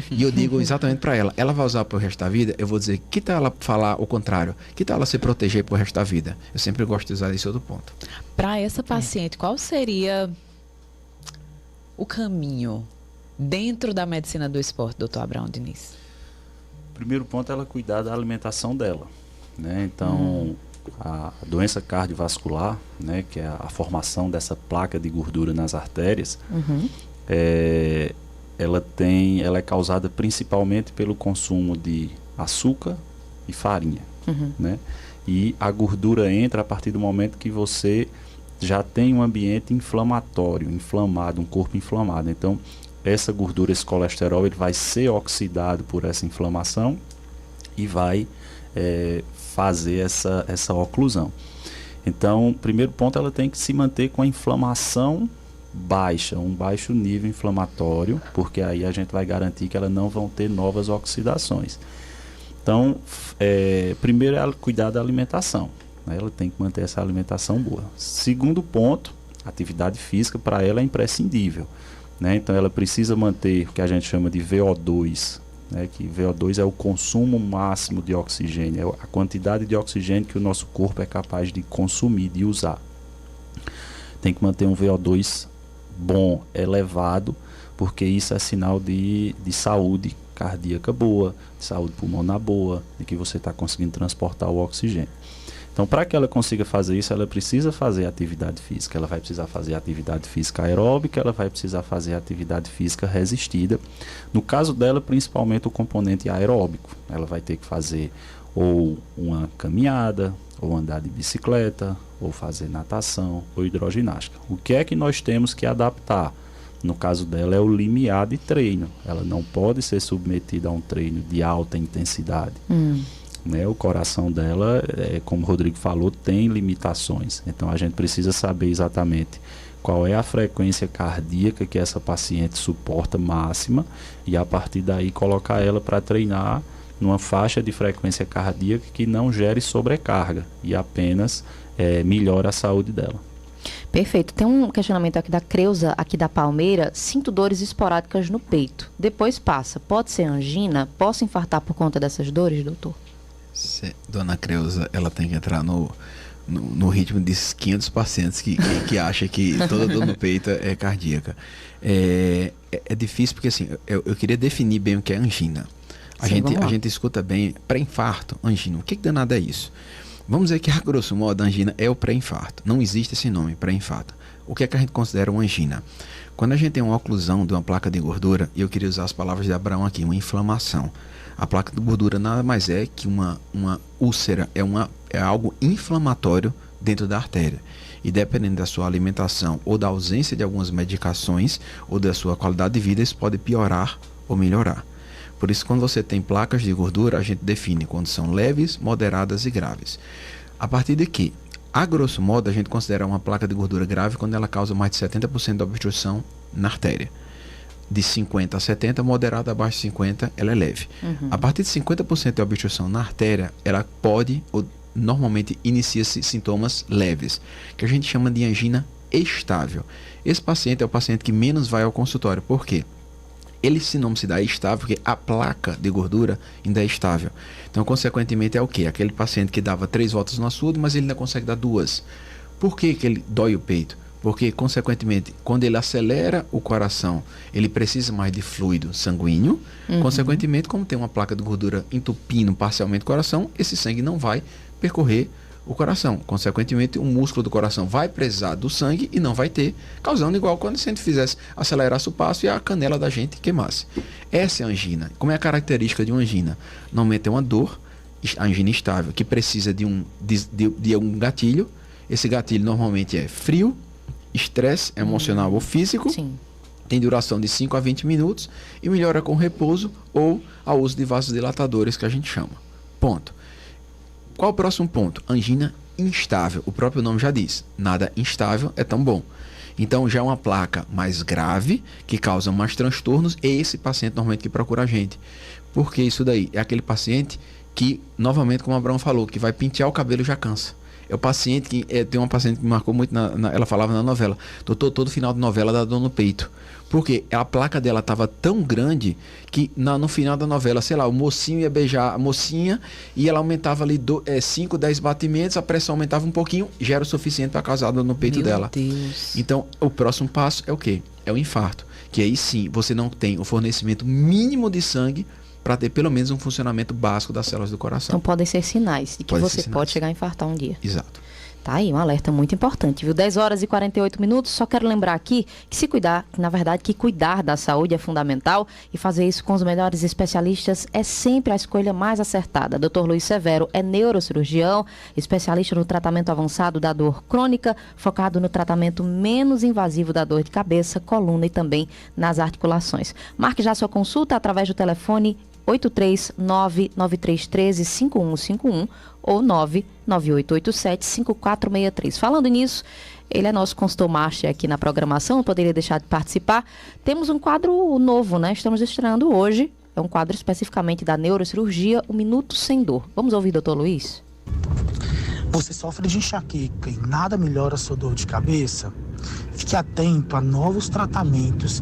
Speaker 6: E eu digo exatamente para ela, ela vai usar pro resto da vida, eu vou dizer, que tal ela falar o contrário? Que tal ela se proteger pro resto da vida? Eu sempre gosto de usar esse outro ponto.
Speaker 3: Para essa paciente, qual seria o caminho dentro da medicina do esporte, doutor Abraão Diniz?
Speaker 5: Primeiro ponto é ela cuidar da alimentação dela, né? Então, a doença cardiovascular, né, que é a formação dessa placa de gordura nas artérias, ela é causada principalmente pelo consumo de açúcar e farinha, né? E a gordura entra a partir do momento que você já tem um ambiente inflamatório, inflamado, um corpo inflamado. Então, essa gordura, esse colesterol, ele vai ser oxidado por essa inflamação e vai fazer essa oclusão. Então, primeiro ponto, ela tem que se manter com a inflamação baixa, um baixo nível inflamatório, porque aí a gente vai garantir que ela não vão ter novas oxidações. Então, primeiro é ela cuidar da alimentação, né? Ela tem que manter essa alimentação boa. Segundo ponto, atividade física para ela é imprescindível, né? Então ela precisa manter o que a gente chama de VO2, né? Que VO2 é o consumo máximo de oxigênio, é a quantidade de oxigênio que o nosso corpo é capaz de consumir, de usar. Tem que manter um VO2 bom, elevado, porque isso é sinal de saúde cardíaca boa, de saúde pulmonar boa, de que você está conseguindo transportar o oxigênio. Então, para que ela consiga fazer isso, ela precisa fazer atividade física. Ela vai precisar fazer atividade física aeróbica, ela vai precisar fazer atividade física resistida. No caso dela, principalmente o componente aeróbico. Ela vai ter que fazer ou uma caminhada, ou andar de bicicleta, ou fazer natação, ou hidroginástica. O que é que nós temos que adaptar? No caso dela é o limiar de treino. Ela não pode ser submetida a um treino de alta intensidade. Né? O coração dela, como o Rodrigo falou, tem limitações. Então a gente precisa saber exatamente qual é a frequência cardíaca que essa paciente suporta máxima e a partir daí colocar ela para treinar numa faixa de frequência cardíaca que não gere sobrecarga e apenas melhora a saúde dela.
Speaker 4: Perfeito. Tem um questionamento aqui da Creuza, aqui da Palmeira. Sinto dores esporádicas no peito. Depois passa. Pode ser angina? Posso infartar por conta dessas dores, doutor?
Speaker 6: Dona Creuza, ela tem que entrar no ritmo de 500 pacientes que acha que toda dor no peito é cardíaca. É difícil porque assim, eu queria definir bem o que é angina. A gente escuta bem pré-infarto, angina. O que danado é isso? Vamos dizer que, a grosso modo, a angina é o pré-infarto. Não existe esse nome, pré-infarto. O que é que a gente considera uma angina? Quando a gente tem uma oclusão de uma placa de gordura, e eu queria usar as palavras de Abraão aqui, uma inflamação. A placa de gordura nada mais é que uma úlcera, é algo inflamatório dentro da artéria. E dependendo da sua alimentação ou da ausência de algumas medicações ou da sua qualidade de vida, isso pode piorar ou melhorar. Por isso, quando você tem placas de gordura, a gente define quando são leves, moderadas e graves. A partir de que, a grosso modo, a gente considera uma placa de gordura grave quando ela causa mais de 70% de obstrução na artéria. De 50 a 70, moderada abaixo de 50, ela é leve. A partir de 50% de obstrução na artéria, ela pode, ou normalmente inicia-se sintomas leves, que a gente chama de angina estável. Esse paciente é o paciente que menos vai ao consultório. Por quê? Ele esse nome se dá estável porque a placa de gordura ainda é estável. Então, consequentemente, é o quê? Aquele paciente que dava 3 voltas no açude, mas ele ainda consegue dar 2. Por que ele dói o peito? Porque, consequentemente, quando ele acelera o coração, ele precisa mais de fluido sanguíneo. Consequentemente, como tem uma placa de gordura entupindo parcialmente o coração, esse sangue não vai percorrer o coração. Consequentemente, o músculo do coração vai precisar do sangue e não vai ter, causando igual quando se a gente fizesse, acelerasse o passo e a canela da gente queimasse. Essa é a angina. Como é a característica de uma angina? Normalmente é uma dor, a angina estável, que precisa de um gatilho. Esse gatilho normalmente é frio, estresse emocional ou físico.
Speaker 4: Sim.
Speaker 6: Tem duração de 5 a 20 minutos e melhora com repouso ou ao uso de vasodilatadores, que a gente chama. Ponto. Qual o próximo ponto? Angina instável. O próprio nome já diz. Nada instável é tão bom. Então já é uma placa mais grave, que causa mais transtornos, é esse paciente normalmente que procura a gente. Porque isso daí é aquele paciente que, novamente, como o Abraão falou, que vai pentear o cabelo e já cansa. É o paciente que... tem uma paciente que me marcou muito, ela falava na novela, doutor, todo final de novela dá dor no peito. Porque a placa dela estava tão grande que no final da novela, sei lá, o mocinho ia beijar a mocinha e ela aumentava ali 5, 10 batimentos, a pressão aumentava um pouquinho, já era o suficiente para causar dor no peito dela.
Speaker 3: Meu Deus.
Speaker 6: Então, o próximo passo é o quê? É o infarto. Que aí sim, você não tem o fornecimento mínimo de sangue para ter pelo menos um funcionamento básico das células do coração.
Speaker 4: Então podem ser sinais de que você pode chegar a infartar um dia.
Speaker 6: Exato.
Speaker 4: Tá aí, um alerta muito importante, viu? 10 horas e 48 minutos. Só quero lembrar aqui que se cuidar, na verdade, que cuidar da saúde é fundamental e fazer isso com os melhores especialistas é sempre a escolha mais acertada. Dr. Luiz Severo é neurocirurgião, especialista no tratamento avançado da dor crônica, focado no tratamento menos invasivo da dor de cabeça, coluna e também nas articulações. Marque já sua consulta através do telefone 839-9313-5151 ou 99887-5463. Falando nisso, ele é nosso consultor master aqui na programação, não poderia deixar de participar. Temos um quadro novo, né? Estamos estreando hoje. É um quadro especificamente da neurocirurgia, o Minuto Sem Dor. Vamos ouvir, doutor Luiz?
Speaker 10: Você sofre de enxaqueca e nada melhora a sua dor de cabeça? Fique atento a novos tratamentos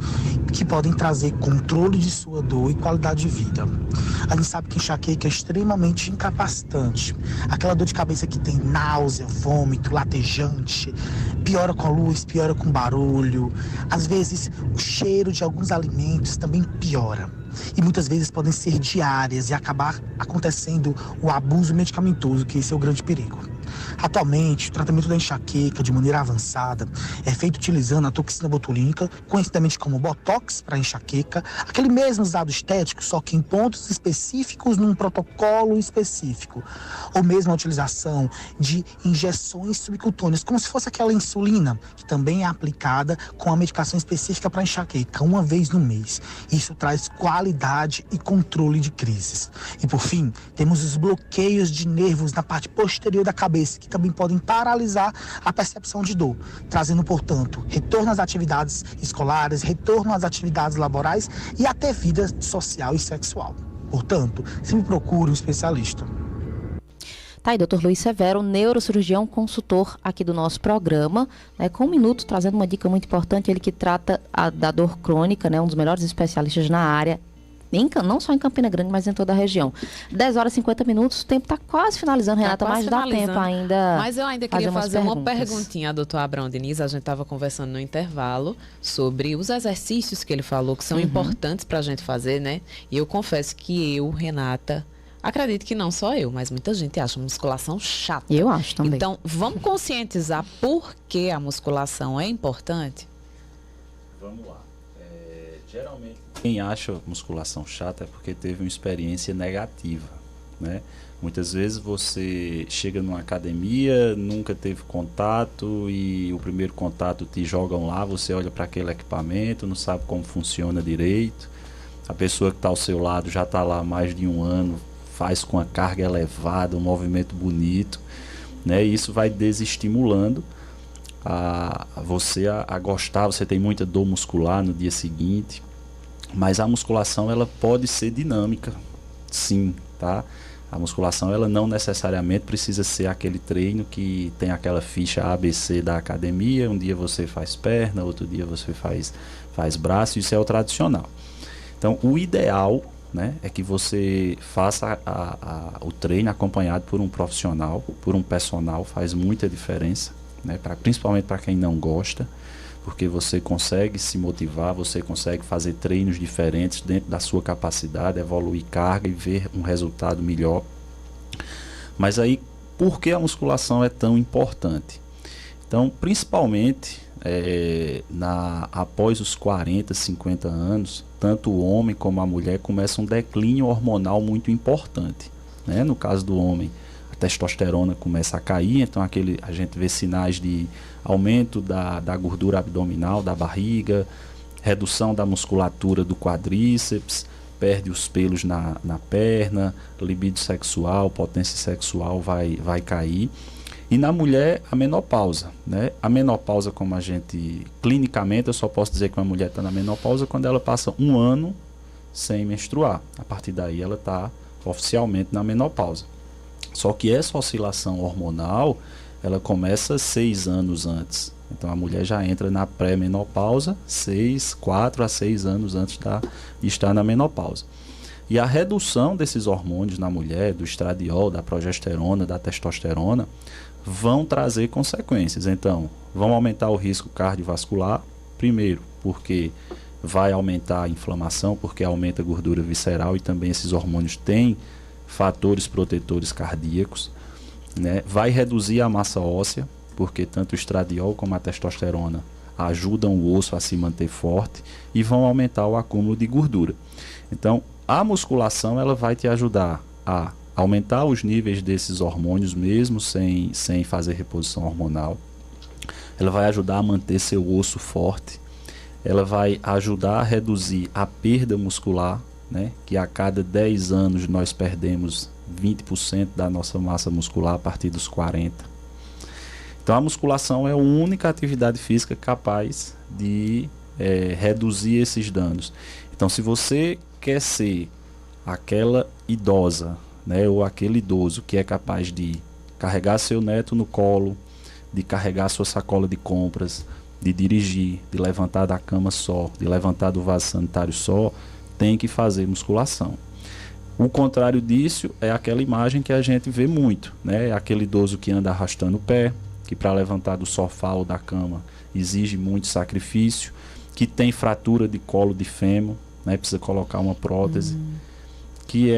Speaker 10: que podem trazer controle de sua dor e qualidade de vida. A gente sabe que enxaqueca é extremamente incapacitante. Aquela dor de cabeça que tem náusea, vômito, latejante, piora com a luz, piora com barulho. Às vezes, o cheiro de alguns alimentos também piora. E muitas vezes podem ser diárias e acabar acontecendo o abuso medicamentoso, que esse é o grande perigo. Atualmente, o tratamento da enxaqueca de maneira avançada é feito utilizando a toxina botulínica, conhecidamente como Botox para enxaqueca, aquele mesmo usado estético, só que em pontos específicos, num protocolo específico. Ou mesmo a utilização de injeções subcutâneas, como se fosse aquela insulina, que também é aplicada com a medicação específica para enxaqueca, uma vez no mês. Isso traz qualidade e controle de crises. E por fim, temos os bloqueios de nervos na parte posterior da cabeça, cabeça, que também podem paralisar a percepção de dor, trazendo, portanto, retorno às atividades escolares, retorno às atividades laborais e até vida social e sexual. Portanto, se me procure um especialista.
Speaker 4: Tá aí, Dr. Luiz Severo, neurocirurgião consultor aqui do nosso programa, né, com 1 minuto, trazendo uma dica muito importante, ele que trata da dor crônica, né, um dos melhores especialistas na área, não só em Campina Grande, mas em toda a região. 10 horas e 50 minutos, o tempo está quase finalizando, Renata, mas dá tempo ainda.
Speaker 3: Mas eu ainda queria fazer uma perguntinha ao doutor Abraão Diniz. A gente estava conversando no intervalo sobre os exercícios que ele falou, que são importantes para a gente fazer, né? E eu confesso que eu, Renata, acredito que não só eu, mas muita gente acha musculação chata.
Speaker 4: Eu acho também.
Speaker 3: Então, vamos conscientizar por que a musculação é importante?
Speaker 5: Vamos lá. Geralmente, quem acha musculação chata é porque teve uma experiência negativa, né? Muitas vezes você chega numa academia, nunca teve contato e o primeiro contato te jogam lá, você olha para aquele equipamento, não sabe como funciona direito. A pessoa que está ao seu lado já está lá há mais de 1 ano, faz com a carga elevada, um movimento bonito, né? E isso vai desestimulando você a gostar. Você tem muita dor muscular no dia seguinte, mas a musculação ela pode ser dinâmica, sim, tá? A musculação ela não necessariamente precisa ser aquele treino que tem aquela ficha ABC da academia. Um dia você faz perna, outro dia você faz braço, isso é o tradicional. Então o ideal, né, é que você faça o treino acompanhado por um profissional, por um personal, faz muita diferença, né, principalmente para quem não gosta, porque você consegue se motivar, você consegue fazer treinos diferentes dentro da sua capacidade, evoluir carga e ver um resultado melhor. Mas aí, por que a musculação é tão importante? Então, principalmente após os 40, 50 anos, tanto o homem como a mulher começa um declínio hormonal muito importante, né? No caso do homem, a testosterona começa a cair, então a gente vê sinais de aumento da gordura abdominal, da barriga, redução da musculatura do quadríceps, perde os pelos na perna, libido sexual, potência sexual vai cair. E na mulher, a menopausa, né? A menopausa, como a gente, clinicamente, eu só posso dizer que uma mulher está na menopausa quando ela passa 1 ano sem menstruar. A partir daí ela está oficialmente na menopausa. Só que essa oscilação hormonal, ela começa 6 anos antes. Então a mulher já entra na pré-menopausa 4 a 6 anos antes de estar na menopausa. E a redução desses hormônios na mulher, do estradiol, da progesterona, da testosterona, vão trazer consequências. Então, vão aumentar o risco cardiovascular, primeiro, porque vai aumentar a inflamação, porque aumenta a gordura visceral e também esses hormônios têm fatores protetores cardíacos, né? Vai reduzir a massa óssea, porque tanto o estradiol como a testosterona ajudam o osso a se manter forte e vão aumentar o acúmulo de gordura. Então, a musculação ela vai te ajudar a aumentar os níveis desses hormônios mesmo sem fazer reposição hormonal. Ela vai ajudar a manter seu osso forte. Ela vai ajudar a reduzir a perda muscular, né? Que a cada 10 anos nós perdemos 20% da nossa massa muscular a partir dos 40. Então a musculação é a única atividade física capaz de reduzir esses danos. Então se você quer ser aquela idosa, né, ou aquele idoso que é capaz de carregar seu neto no colo, de carregar sua sacola de compras, de dirigir, de levantar da cama só, de levantar do vaso sanitário só, tem que fazer musculação. O contrário disso é aquela imagem que a gente vê muito, né? Aquele idoso que anda arrastando o pé, que para levantar do sofá ou da cama exige muito sacrifício, que tem fratura de colo de fêmur, né? Precisa colocar uma prótese. Que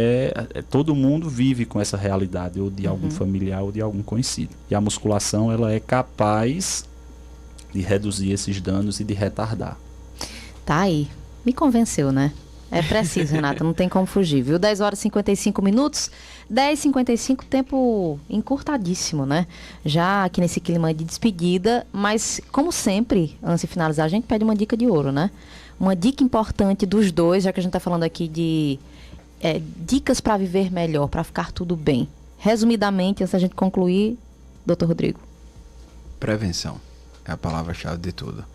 Speaker 5: todo mundo vive com essa realidade, ou de algum familiar ou de algum conhecido. E a musculação ela é capaz de reduzir esses danos e de retardar.
Speaker 4: Tá aí, me convenceu, né? É preciso, Renata, não tem como fugir, viu? 10 horas e 55 minutos, 10h55, tempo encurtadíssimo, né? Já aqui nesse clima de despedida, mas como sempre, antes de finalizar, a gente pede uma dica de ouro, né? Uma dica importante dos dois, já que a gente tá falando aqui de dicas para viver melhor, para ficar tudo bem. Resumidamente, antes da gente concluir, doutor Rodrigo?
Speaker 6: Prevenção é a palavra-chave de tudo.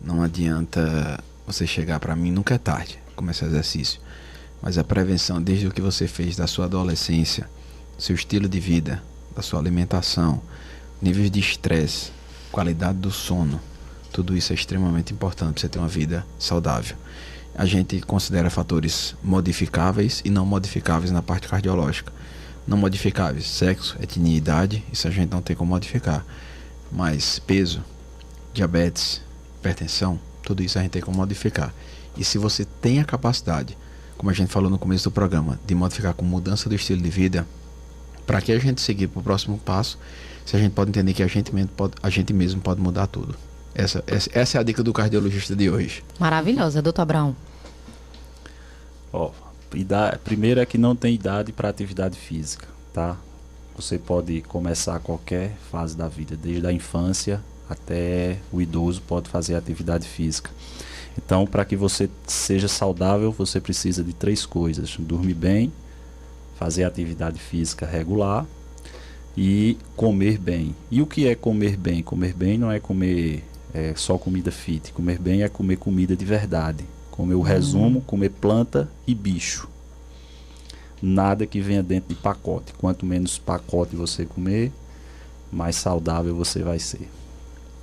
Speaker 6: Não adianta você chegar para mim, nunca é tarde começar exercício, mas a prevenção, desde o que você fez da sua adolescência, seu estilo de vida, da sua alimentação, níveis de estresse, qualidade do sono, tudo isso é extremamente importante para você ter uma vida saudável. A gente considera fatores modificáveis e não modificáveis na parte cardiológica. Não modificáveis, sexo, etnia e idade, isso a gente não tem como modificar. Mas peso, diabetes, hipertensão, tudo isso a gente tem como modificar. E se você tem a capacidade, como a gente falou no começo do programa, de modificar com mudança do estilo de vida, para que a gente seguir para o próximo passo, se a gente pode entender que a gente mesmo pode mudar tudo. Essa é a dica do cardiologista de hoje.
Speaker 4: Maravilhosa, doutor Abraão.
Speaker 5: Primeiro é que não tem idade para atividade física, tá? Você pode começar a qualquer fase da vida, desde a infância até o idoso pode fazer atividade física. Então, para que você seja saudável, você precisa de 3 coisas: dormir bem, fazer atividade física regular e comer bem. E o que é comer bem? Comer bem não é comer só comida fit. Comer bem é comer comida de verdade. Comer o resumo, comer planta e bicho. Nada que venha dentro de pacote. Quanto menos pacote você comer, mais saudável você vai ser.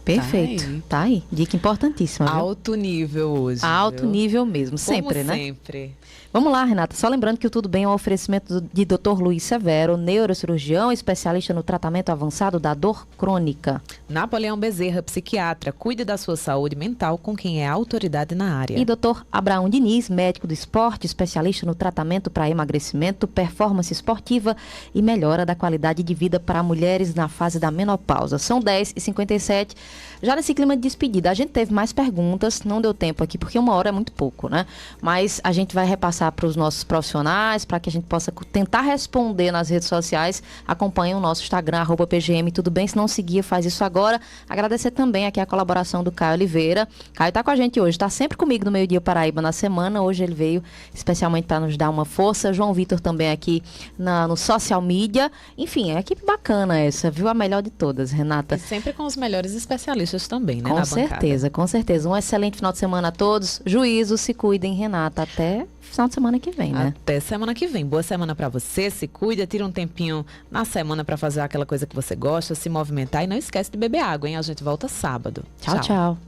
Speaker 4: Perfeito. Tá aí. Dica importantíssima. Viu?
Speaker 3: Alto nível hoje.
Speaker 4: Alto nível mesmo. Sempre,
Speaker 3: como
Speaker 4: né?
Speaker 3: Sempre.
Speaker 4: Vamos lá, Renata. Só lembrando que o Tudo Bem é um oferecimento de Dr. Luiz Severo, neurocirurgião, especialista no tratamento avançado da dor crônica.
Speaker 3: Napoleão Bezerra, psiquiatra. Cuide da sua saúde mental com quem é autoridade na área.
Speaker 4: E Dr. Abraão Diniz, médico do esporte, especialista no tratamento para emagrecimento, performance esportiva e melhora da qualidade de vida para mulheres na fase da menopausa. São 10h57. Já nesse clima de despedida, a gente teve mais perguntas, não deu tempo aqui, porque 1 hora é muito pouco, né? Mas a gente vai repassar para os nossos profissionais, para que a gente possa tentar responder nas redes sociais. Acompanhe o nosso Instagram, @PGM, tudo bem? Se não seguir, faz isso agora. Agradecer também aqui a colaboração do Caio Oliveira. Caio está com a gente hoje, está sempre comigo no Meio Dia Paraíba na semana. Hoje ele veio especialmente para nos dar uma força. João Vitor também aqui no social media. Enfim, é uma equipe bacana essa, viu? A melhor de todas, Renata.
Speaker 3: E sempre com os melhores especialistas também, né?
Speaker 4: Com certeza, com certeza. Um excelente final de semana a todos. Juízo, se cuidem, Renata. Até final de semana que vem, né?
Speaker 3: Até semana que vem. Boa semana pra você. Se cuida, tira um tempinho na semana pra fazer aquela coisa que você gosta, se movimentar. E não esquece de beber água, hein? A gente volta sábado.
Speaker 4: Tchau, tchau.